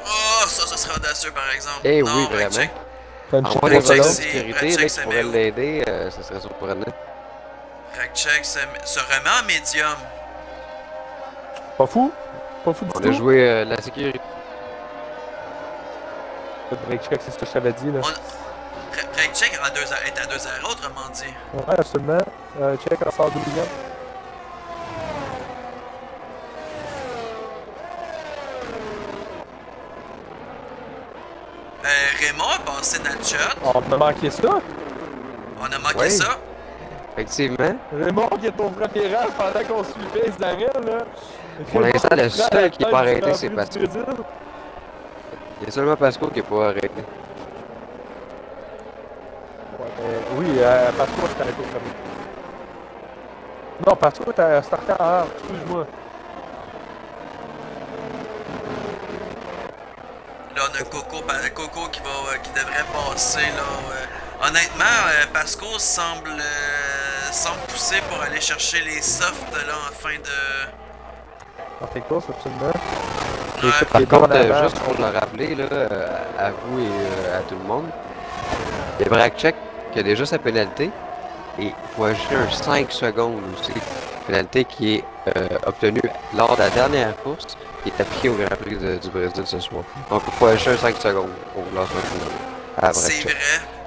Oh, ça serait audacieux par exemple. Eh non, oui, vraiment. Brackcheck, En des Brackcheck, de c'est- sécurité là, qui pourraient l'aider, ça serait surprenant. Brackcheck se remet en médium. Pas fou? Pas fou du On tout? a joué la sécurité. Brackcheck, c'est ce que je t'avais dit là. Brackcheck est à 2-0, autrement dit. Ouais, absolument. Check en sort 12e. Raymond a passé Natchat. On a manqué ça. On a manqué Oui. ça. Effectivement. Raymond qui est au premier rang pendant qu'on suivait les arrêts là. Pour l'instant, le seul qui n'est pas arrêté, Raymond c'est du Pasco. Brésil. Il y a seulement Pasco qui n'est pas arrêté. Ouais, oui, Pasco est arrêté au premier. Non, Pasco est starté en R, excuse-moi. Là, on a Coco qui devrait passer là. Honnêtement, Pasco semble pousser pour aller chercher les softs là en fin de. dans tes courses, absolument. Ouais. Par contre, juste pour le rappeler, là, à vous et à tout le monde, il y a Bragcheck qui a déjà sa pénalité et il faut ajouter un 5 secondes aussi. Pénalité qui est obtenue lors de la dernière course qui est appliquée au Grand Prix du Brésil ce soir. Donc il faut ajouter un 5 secondes au classement final.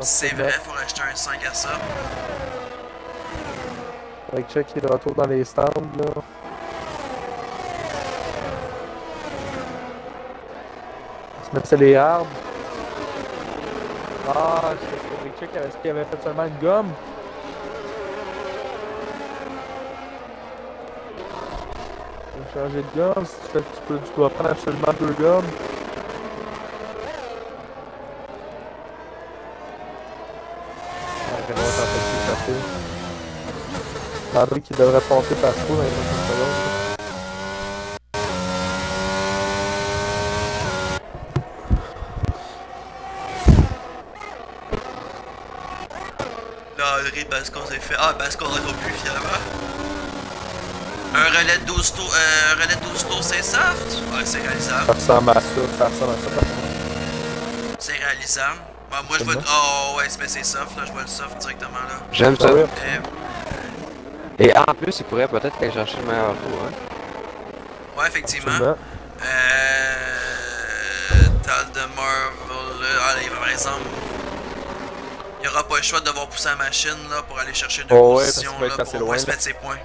C'est vrai, faut rajouter un 5 à ça. Bragcheck qui est de retour dans les stands, là. C'est les arbres. Ah, c'est Bragcheck qui avait fait seulement une gomme. Tu peux changer de gomme. Si tu dois prendre absolument 2 gommes. Vraiment, t'en fais s'échapper. Landry qui devrait passer par trop dans les prochaines secondes. Landry, parce qu'on s'est fait. Ah, parce qu'on retrouve plus finalement. Un relais de 12 tours, c'est soft? Ouais, c'est réalisable. Ça ressemble à ça, C'est réalisable. Bon, moi je vois. Oh, ouais, mais c'est soft, là, je vois le soft directement là. J'aime ça. Ouais. Et en plus, il pourrait peut-être aller chercher le meilleur tour. Hein? Ouais, effectivement. Tal de Marvel, allez, par exemple. Il n'y aura pas le choix de devoir pousser la machine là, pour aller chercher deux positions là, pour au moins se mettre ses points.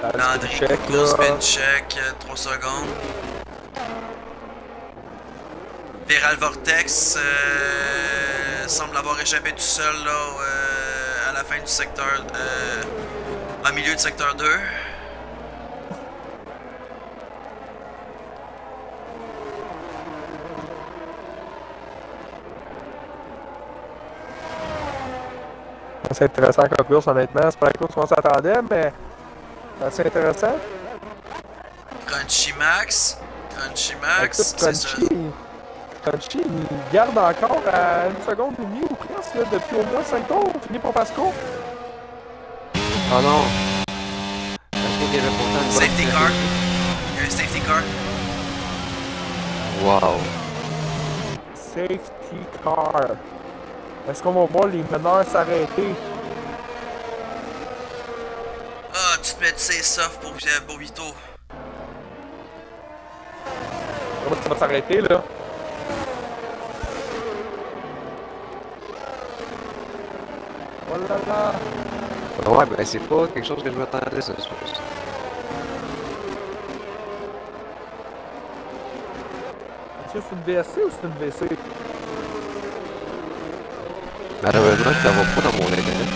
Landry, gros spin check, 3 secondes. Viral Vortex semble avoir échappé tout seul là, à la fin du secteur, en milieu du secteur 2. C'est intéressant comme course, honnêtement. C'est pas la course qu'on s'attendait, mais c'est intéressant. Crunchy Max, c'est ça. Crunchy, il garde encore à 1 seconde et demie ou presque, là, depuis au moins 5 tours. Fini pour Pasco. Oh non! Pasco qui avait pourtant une Safety car. Il y a un safety car. Wow! Safety car. Est-ce qu'on va voir les meneurs s'arrêter? Ah, tu te mets de ses soft pour Vito. Comment ça va s'arrêter, là? Oh là là! Ouais, ben c'est pas quelque chose que je m'attendais, ça, je suppose. Est-ce que c'est une VSC ou c'est une VC? Malheureusement, je ne pas dans mon internet.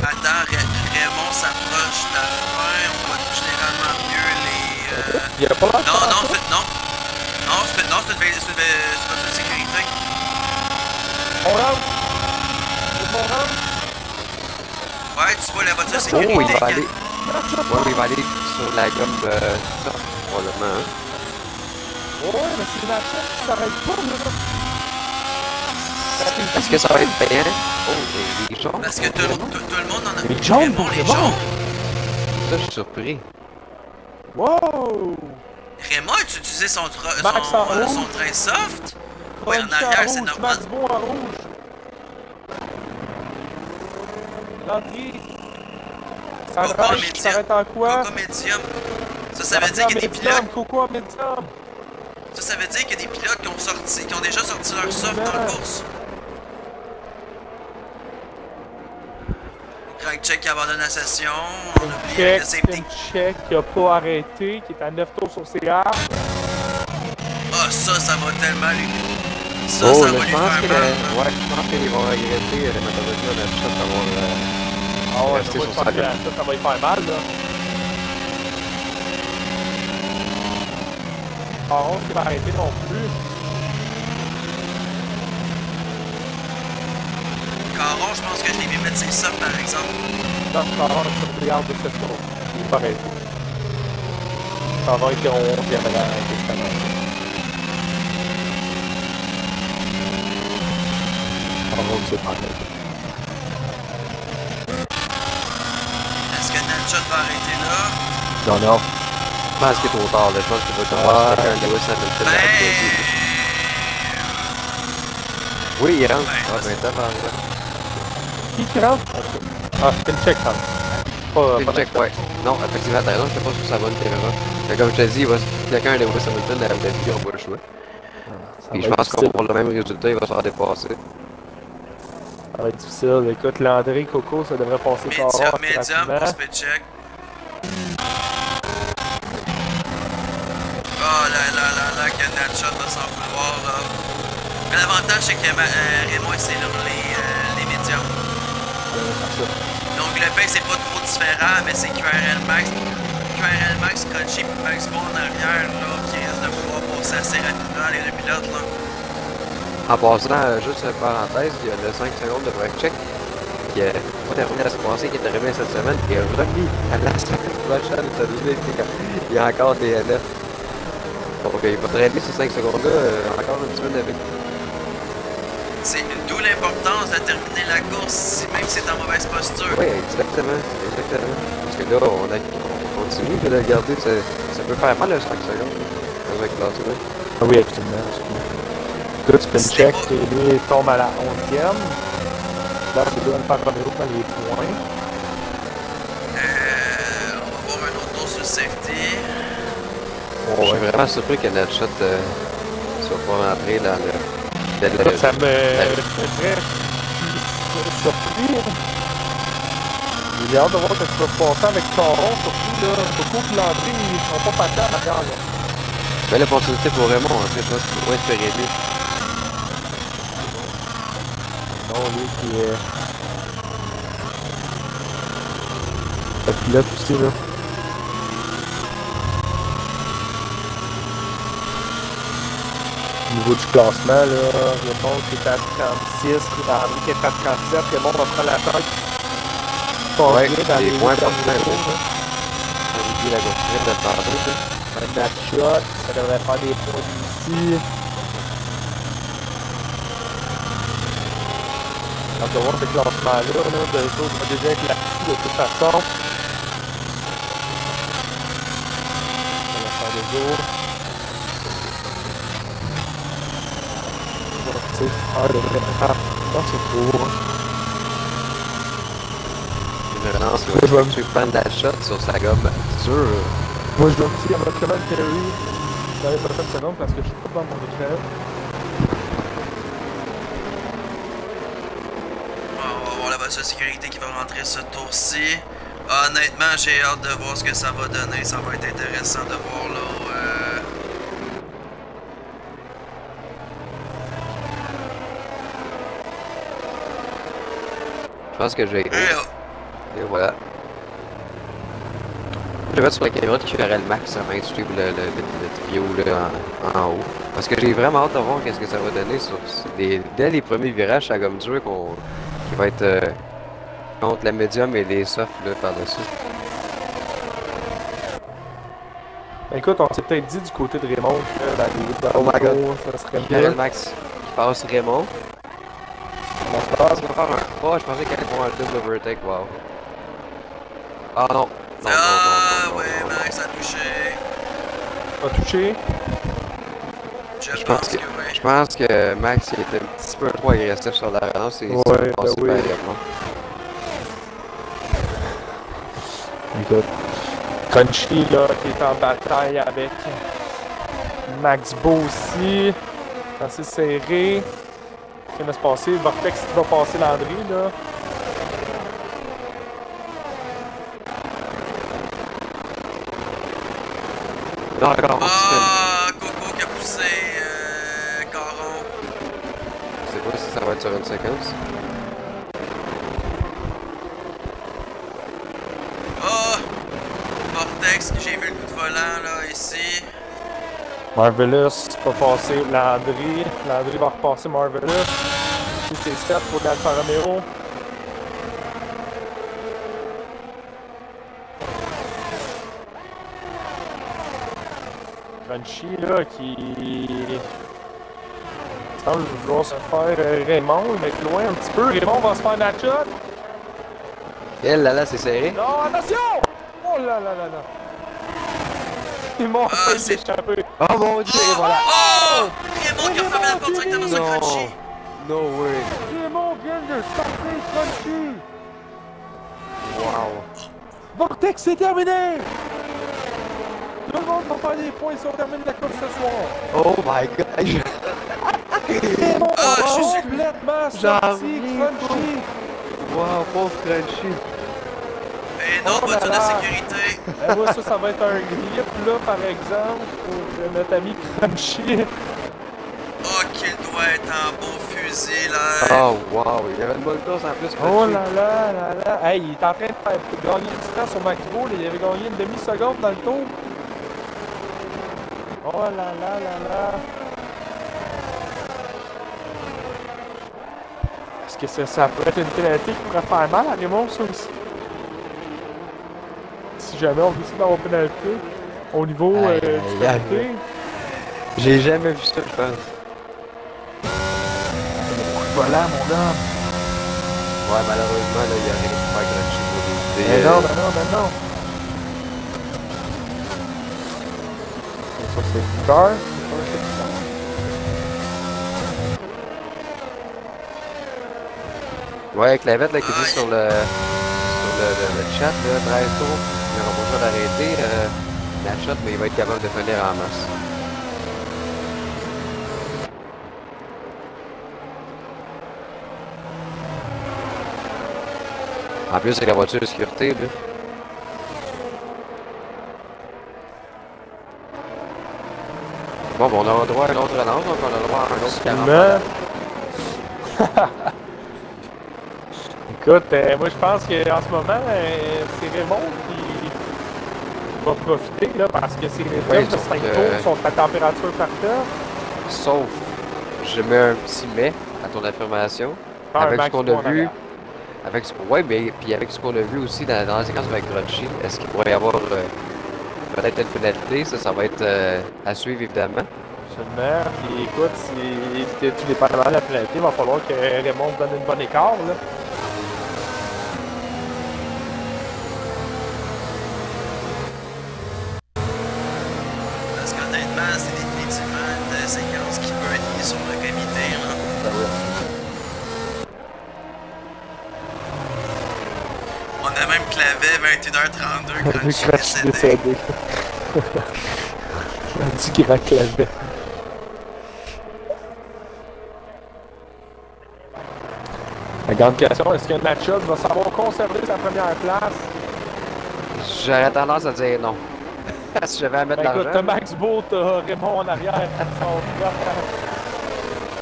Attends, Raymond s'approche de la fin, on voit généralement mieux les... Il y a pas l'air Non, c'est une voiture de sécurité. On rentre! C'est mon rentre! Ouais, tu vois la voiture de Oh, sécurité. il va aller... Ouais, il va aller sur la gomme ça, probablement, hein. Ouais, mais c'est la chaîne qui s'arrête pas, là! Est-ce que ça va être payant? Oh, les jaunes. Parce que tout le monde en a... Les jaunes, Raymond, les jaunes. Ça, je suis surpris. Wow! Raymond, as-tu utilisé son train soft? Ouais, en Crunchy arrière, en c'est rouge, normal. Max Beau en rouge! Landry! Ça Coco en arrache, médium. ça s'arrête en quoi? Coco médium. Ça veut dire qu'il y a des pilotes. Coco en médium! Ça veut dire qu'il y a des pilotes qui ont déjà sorti leur soft dans la course. Craig Check qui abandonne la session. On oublie le safety. Check qui a pas arrêté, qui est à 9 tours sur ses armes. Ah, ça va tellement lui. Ça Oh, va là, lui je pense faire que... mal. Ouais, je pense qu'ils vont regretter la méthodologie de la shot d'avoir... Ah ouais, resté ça sur sa gomme. va y faire mal, là. Caron qui va arrêter non plus. Caron, je pense que je l'ai vu mettre ses softs par exemple. Non, Caron est sur le garde de 7 tours. Il est pas arrêté. Caron était en 11e rang, justement. Caron, c'est pas arrêté. arrêter là. Non, non. Je pense qu'il est trop tard, là. Je pense qu'il va commencer avec un Lewis Hamilton. Oui, il rentre. Ben, Ah, ben, t'as par là. Qui rentre? Ah, c'est une check, ça. C'est une check, ouais. Non, effectivement, t'as raison, je sais pas si ça va une caméra. Mais comme je te dis, il va quelqu'un un Lewis Hamilton, la vie, il aura pas le choix. Puis je pense qu'on va avoir le même résultat, il va se faire dépasser. Ça va être difficile. Écoute, Landry, Coco, ça devrait passer par là. Médium pour speed check. Oh là, quel net shot va s'en vouloir là. Mais l'avantage c'est que Raymond c'est sur les médiums. Donc le pain c'est pas trop différent, mais c'est QRL Max, Crunchy puis Max Bon en arrière là, qui risque de pouvoir passer assez rapidement les deux pilotes là. En passant, juste une parenthèse, il y a le 5 secondes de break check qui a pas terminé la semaine passée, qui est arrivé cette semaine, qui est remis à la semaine prochaine. Ça veut dire qu'il y a encore des LF. Donc il va traîner ces 5 secondes-là encore une semaine avec. C'est d'où l'importance de terminer la course, même si c'est en mauvaise posture. Oui, exactement. Parce que là, on continue de le garder, ça peut faire mal le 5 secondes. Avec là. Ah oui, absolument. Écoute, spin check, et lui il tombe à la 11e. Là, c'est deux Alfa Romeo dans les points. On va voir un autre tour sur le safety. Je suis vraiment surpris que notre shot soit pas rentré dans le. Ça me fait très surpris. J'ai hâte de voir ce qui va se passer avec Caron, surtout là. Coco et Landry, ils sont pas patents à l'arrière là. Belle opportunité pour Raymond, en fait, je pense qu'il pourrait espérer lui. Non, lui qui est. Le pilote aussi là. Au niveau du classement, là, Raymond qui est à 36, Landry qui est à 37, Raymond va prendre la tête. Ouais, dans les les points huit importants, derniers oui. tours, là. On dit la gouttière de tantôt, Un match shot, ça devrait faire des points ici. On va voir ce classement-là, de choses va déjà être là-dessus de toute façon. On va faire des jours. On devrait faire dans ce tour. Une relance qui Je va vais- tuer Panda Shot sur sa gomme. C'est sûr. Moi, je dois aussi avoir commentary dans les prochaines secondes parce que je suis pas dans mon écran. On va voir la voiture de sécurité qui va rentrer ce tour-ci. Honnêtement, j'ai hâte de voir ce que ça va donner. Ça va être intéressant de voir là. Je pense que j'ai. Et Et voilà. Je vais sur la caméra de QRL Max avant que tu suives le trio là, en haut. Parce que j'ai vraiment hâte de voir qu'est-ce que ça va donner sur dès les premiers virages à gomme dure qui va être contre la médium et les softs là par-dessus. Écoute, on s'est peut-être dit du côté de Raymond que dans les Oh my God. ça serait QRL mieux. Max qui passe Raymond. On se passe. On va faire un. Oh, je pensais qu'elle allait faire un double overtake, wow. Ah non. Non, non, ouais, non, non. Max a touché. Pas touché. Je pense que oui. Je pense que Max il était un petit peu trop agressif sur la relance et Ouais, ça va passer oui. par Raymond. Écoute. Crunchy, là, qui est en bataille avec Max Beau aussi. Assez serré. Ce qui va se passer. Vortex qui va passer Landry, là. Non, encore, Coco qui a poussé Caron. je sais pas si ça va être sur une séquence. Vortex, j'ai vu le coup de volant là, ici. Marvelous va passer Landry. Landry va repasser Marvelous. Ici, c'est 7 pour l'Alfa Romeo. Crunchy, là, qui semble vouloir se faire Raymond, mais loin un petit peu. Raymond va se faire Natchot. Elle, là, c'est serré. Non, attention! Oh! Oh là là là là! C'est mon Ah, il s'est échappé! Oh mon dieu, et voilà! Oh! Raymond qui a fermé la porte directement sur Non! Crunchy! No way! Raymond vient de sortir Crunchy! Wow! Vortex, c'est terminé! Tout le monde va faire des points si on termine la course ce soir! Oh my god! Raymond Ah, a je suis- complètement J'en sorti reviens Crunchy! Wow, pauvre Crunchy! Et non, Oh là voiture de là. sécurité! Eh, moi, ça va être un grip, là, par exemple, pour notre ami Crunchy. Oh, qu'il doit être en beau fusil, là! Oh wow, il y avait une bonne course en plus. Oh Crunchy. là là là là! Hey, il est en train de faire gagner du temps sur Max Bull, il avait gagné une demi-seconde dans le tour. Oh là là là là! Est-ce que ça pourrait être une pénalité qui pourrait faire mal à Raymond, ça aussi? Si jamais on décide d'avoir une pénalité au niveau Aïe, du aïe, aïe. comité. J'ai jamais vu ça, je pense. Voilà, mon homme! Ouais, malheureusement, là, il y a rien qui faire Crunchy pour éviter. Mais non, mais non, mais non! Ça, c'est tard. Ouais, Clavette, là, qui dit sur le chat, là, 13 tours, il n'aura pas besoin d'arrêter la shot, mais il va être capable de finir en masse. En plus, c'est la voiture de sécurité, là. Bon, on a droit à une autre relance, donc on a droit à un autre 40. Écoute, moi je pense qu'en ce moment, c'est Raymond qui va profiter là, parce que ces Ouais, réserves de sauf 5 que- tours sont à température parfaite. Sauf, je mets un petit mais à ton affirmation. Faire un Avec ce qu'on a maximum en vu, arrière. avec ce, ouais, mais puis avec ce qu'on a vu aussi dans la séquence avec Crunchy, est-ce qu'il pourrait y avoir peut-être une pénalité? Ça va être à suivre évidemment. Absolument. Puis écoute, si tu dépendamment de la pénalité, il va falloir que Raymond se donne une bonne écart. Là. Parce qu'honnêtement, c'est définitivement une séquence qui peut être mise sur le comité, là. On a même clavé 21h32 Crunchy Crunchy décédé. décédé. Un petit grand clavet. La grande question, est-ce que Matchup va savoir conserver sa première place? J'aurais tendance à dire non. Si j'avais à mettre Ben écoute, t'as l'argent. Max Beau, t'as Raymond en arrière,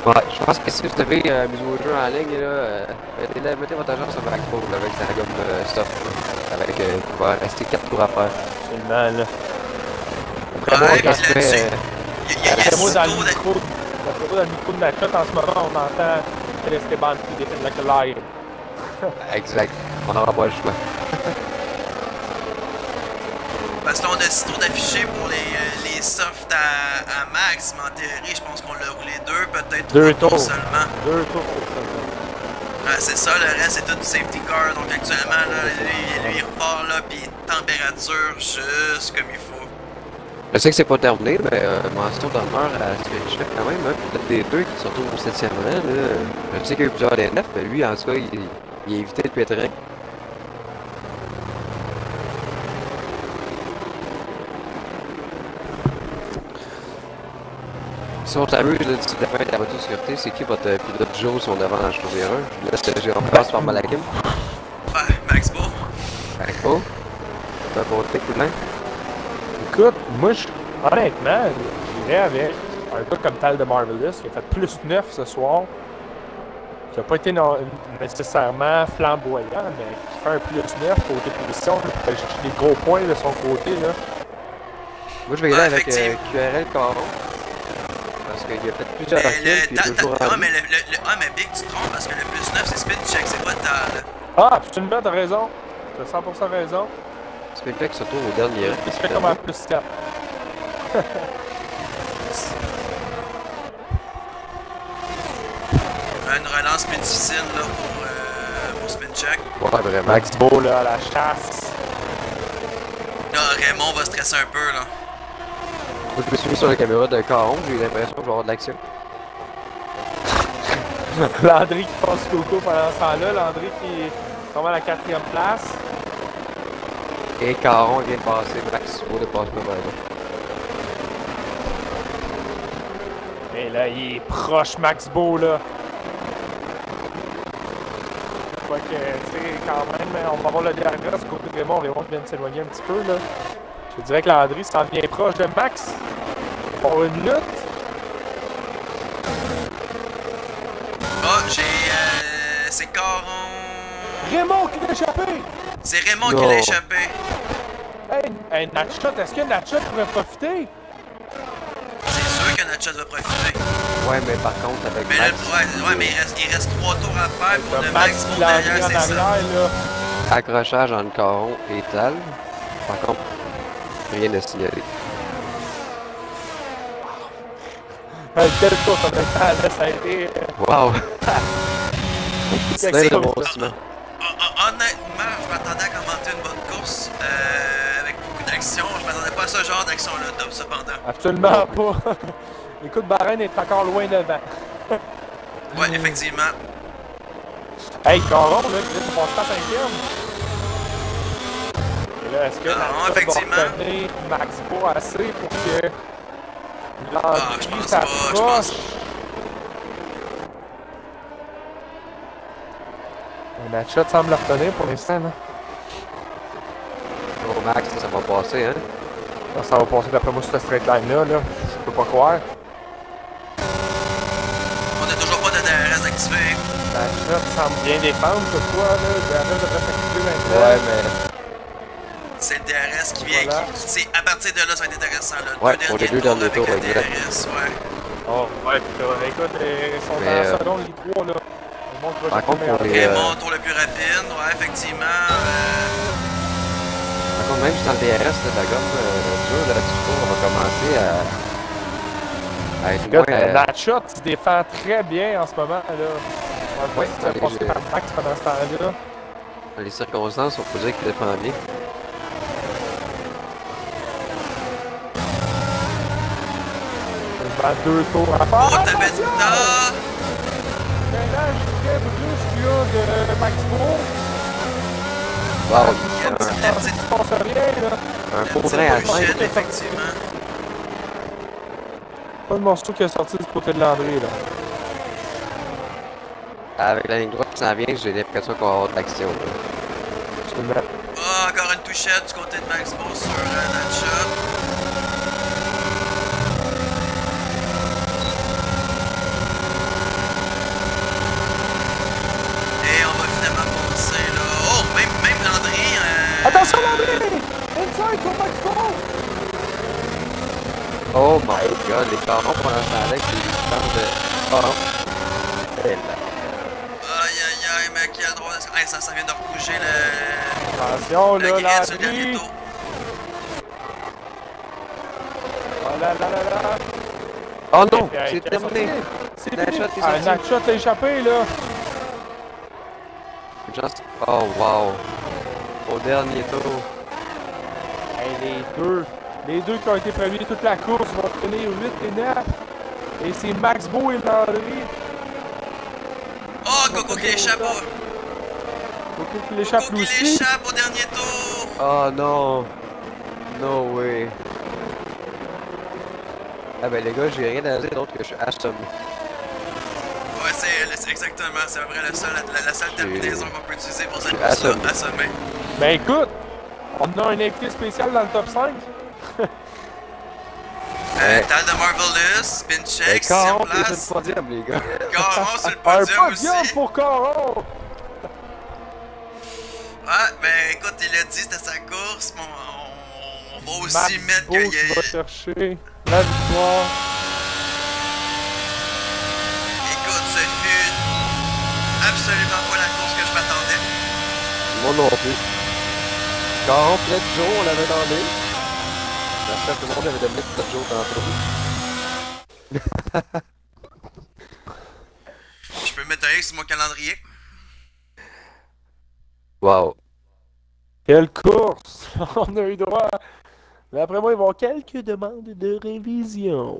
Ouais, je pense que si vous avez mis au jeu en ligne, là, mettez votre argent sur MacBook avec sa gomme stuff. Là, avec, il va rester 4 tours à faire. absolument, là. Après, moi, Ouais, quand puis je là-dessus, fais, il y a D'après moi, dans le Sito de- micro, d'après moi, dans le micro de Matchup, en ce moment, on entend que Esteban qui défend la live. exact, on n'aura pas le choix. Parce que là, on a 6 tours d'affichés pour les softs à max, mais en théorie, je pense qu'on l'a roulé 2, peut-être 3 Deux tours tours. seulement. 2 tours pour ça. Ouais, c'est ça, le reste, c'est tout du safety car. Donc actuellement, là, lui il repart là, puis température juste comme il faut. Je sais que c'est pas terminé, mais mention d'honneur à Switch quand même, hein, peut-être des deux qui sont au 7e rang. Là. Je sais qu'il y a eu plusieurs DNF, mais lui, en tout cas, il a évité le pétrin. Si on s'amuse d'ici la fin de la voiture de sécurité, c'est qui votre pilote du jour si on devant dans le choix 1? Je laisse Jérôme passe par Malakim. Ouais, Max Beau. Franco. T'as un côté coup de main. Écoute, moi, honnêtement, j'irais avec un gars comme Tal de Marvelous qui a fait plus 9 ce soir, qui n'a pas été nécessairement flamboyant, mais qui fait un plus 9 côté position, là, pour aller chercher des gros points de son côté. Là. Moi, je vais y aller Ouais, avec effectivement. QRL Caron. Parce qu'il a fait plusieurs Mais, raquettes, puis il est toujours en vie. mais Big, tu te trompes parce que le plus 9, c'est spin check, c'est pas Tal. Ah, absolument, t'as raison. T'as 100% raison. C'est Spincheck se trouve au dernier rang. Il se fait comme un plus 4. Une relance plus difficile là, pour spin check. Ouais, vraiment. Max Beau, là, à la chasse. Raymond va stresser un peu, là. Moi, je me suis mis sur la caméra de Caron, j'ai eu l'impression que je vais avoir de l'action. Landry qui passe Coco pendant ce temps-là. Landry qui est vraiment à la 4e place. Et Caron vient de passer, Max Beau dépasse pas par là. Et là, il est proche, Max Beau, là. Je crois que, tu sais, quand même, on va voir le DRS côté de Raymond. Raymond vient de s'éloigner un petit peu, là. Je dirais que Landry s'en vient proche de Max pour une lutte. Ah, c'est Caron. Raymond qui l'a échappé! C'est Raymond qui Non. l'a échappé. Hey, Natshot, est-ce que Natshot pourrait profiter? C'est sûr que notre shot va profiter. Ouais, mais par contre, avec Mais Max, ouais, mais il reste 3 tours à faire pour le Max Max qui Beau l'a derrière, en c'est ça. arrière, là. accrochage entre Caron et Tal. Par contre, rien de signalé. Quelle course en même temps, là, ça a été... Wow! quelque C'est chose, bon, là. ciment. Honnêtement, je m'attendais à commenter une bonne course avec beaucoup d'action. Je m'attendais pas à ce genre d'action-là, Dom, cependant. Absolument pas. Écoute, Bahreïn est encore loin devant. Ouais, effectivement. Hey, Caron, là, qui vient de passer à 5e. Et là, est-ce que Caron, Natshot effectivement. va retenir Max Beau assez pour que je Landry pense pas, je s'approche? pense. Natshot semble le retenir pour l'instant, là. Au Max, ça va passer, hein? Ça va passer d'après moi sur cette straight line-là, là. Je peux pas croire. On n'a toujours pas de DRS activé. Natshot semble bien défendre, toutefois, là. Le DRS devrait s'activer maintenant. Ouais, mais C'est le DRS qui vient. Voilà. C'est à partir de là, ça va être intéressant. Là. Ouais, pour les deux derniers avec tours, le exact. DRS, ouais. Oh, ouais, puis là, écoute, ils sont Mais, en seconde, les 3, là. Le monde va par contre, pour les- Raymond, tour le plus rapide, ouais, effectivement. par contre, même si dans le DRS, là, la gomme dure, là, du coup, on va commencer à être Écoute, moins... Natshot se défend très bien en ce moment, là. On va Ouais, se faire passer par Max pendant ce temps-là. dans les circonstances, on peut dire qu'il défend bien. Il va 2 tours à Oh, faire. t'avais Attention! Ah! Maintenant, je dirais plus qu'il y a de Max Beau. Wow! Il Il se passe rien, là. Un Le faux petit train à bullshit, 5. effectivement. Pas de morceau qui est sorti du côté de Landry, là. Avec la ligne droite qui s'en vient, j'ai l'impression qu'on va avoir de l'action. là. Absolument. Oh, encore une touchette du côté de Max Beau sur Natshot. Et on va finalement passer là. Oh, même Landry. Attention, Landry! Inside pour Max Beau! Oh my god, les carons pendant ce temps-là avec les distances de... Oh! Et là. Aïe aïe aïe, mec, il a le droit de. Hey, ça vient de rebouger le. Attention, La là, grille sur le dernier Landry! tour. Oh là là là là! Oh non! Hey, C'est qu'est-ce que terminé! C'est Natshot fini! est Ah, sorti. Natshot l'a échappé, là! Just... Oh wow! Au dernier tour. Hey, les deux qui ont été premiers toute la course vont tenir 8 et 9. Et c'est Max Beau et Landry. Oh, Coco qui échappe. Coco qui l'échappe Coco lui qui aussi. l'échappe au dernier tour. Oh non! No way! Ah ben les gars, j'ai rien à dire d'autre que je suis assommé. Ouais, c'est exactement. C'est à peu près la seule terminaison qu'on peut utiliser pour cette Assommé. course-là. Assommé. Ben écoute, on a un invité spécial dans le top 5. Tal de Marvelous, spin Ben check, Caron, 6ème c'est le place. podium les gars! Caron sur le Un podium podium aussi. pour Caron! Ouais, ben écoute, il a dit, c'était sa course. Mais on va aussi Max mettre Beau qu'il qui y a. va chercher la victoire. Écoute, ce fut absolument pas la course que je m'attendais. Moi non plus. Caron, peut-être Joe, on l'avait demandé. J'espère que tout le monde avait donné peut-être Joe tantôt. Je peux mettre un X sur mon calendrier. Wow! Quelle course! On a eu droit Mais après moi, il va y avoir quelques demandes de révision.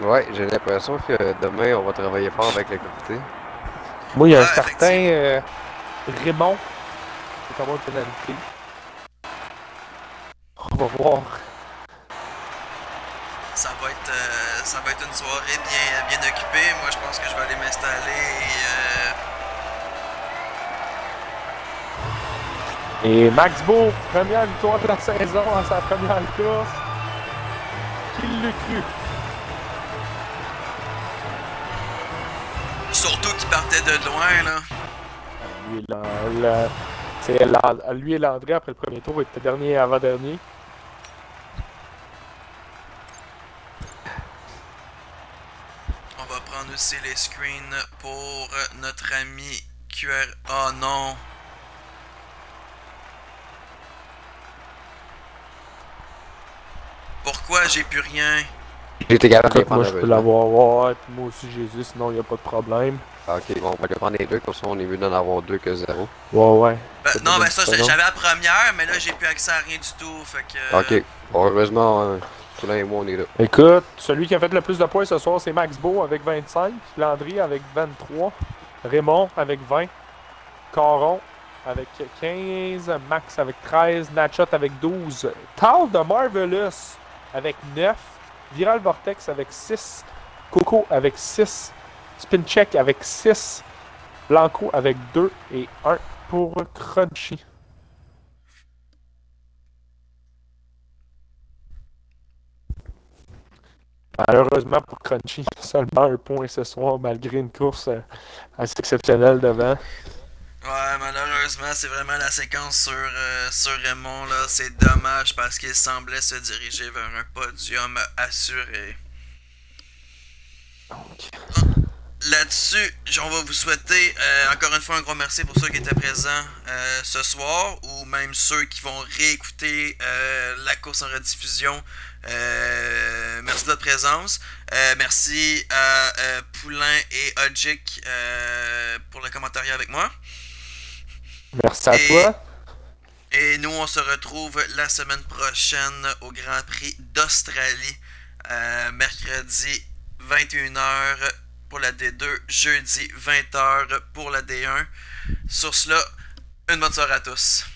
Ouais, j'ai l'impression que demain, on va travailler fort avec le comité. Moi, il y a un Ouais, certain Raymond qui va avoir une pénalité. On va voir. Ça va être une soirée bien occupée. Moi, je pense que je vais aller m'installer Et Max Beau, première victoire de la saison à sa première course. Qui l'a cru? surtout qu'il partait de loin, là. Lui et Landry, après le premier tour, étaient dernier et avant-dernier. On va prendre aussi les screens pour notre ami QR. Oh non! Pourquoi j'ai plus rien? J'étais capable de les Écoute, moi, prendre je peux l'avoir. Ouais, puis moi aussi, Jésus, sinon, il n'y a pas de problème. Ok, bon, on va les prendre les deux, comme ça on est mieux d'en avoir deux que zéro. Ouais. Non, ben ça, j'avais la première, mais là, j'ai plus accès à rien du tout. Fait que. Ok, bon, heureusement, Poulain et moi on est là. Écoute, celui qui a fait le plus de points ce soir, c'est Max Beau avec 25, Landry avec 23, Raymond avec 20, Caron avec 15, Max avec 13, Natchot avec 12, Tal de Marvelous avec 9, Viral Vortex avec 6, Coco avec 6, Spincheck avec 6, Blanco avec 2 et 1 pour Crunchy. Malheureusement pour Crunchy, seulement un point ce soir, malgré une course assez exceptionnelle devant. Ouais, malheureusement, c'est vraiment la séquence sur Raymond, là. C'est dommage parce qu'il semblait se diriger vers un podium assuré. Là-dessus, on va vous souhaiter encore une fois un gros merci pour ceux qui étaient présents ce soir ou même ceux qui vont réécouter la course en rediffusion. Merci de votre présence. Merci à Poulain et Odjik pour le commentaire avec moi. Merci à toi. Et nous, on se retrouve la semaine prochaine au Grand Prix d'Australie. Mercredi 21h pour la D2, jeudi 20h pour la D1. Sur cela, une bonne soirée à tous.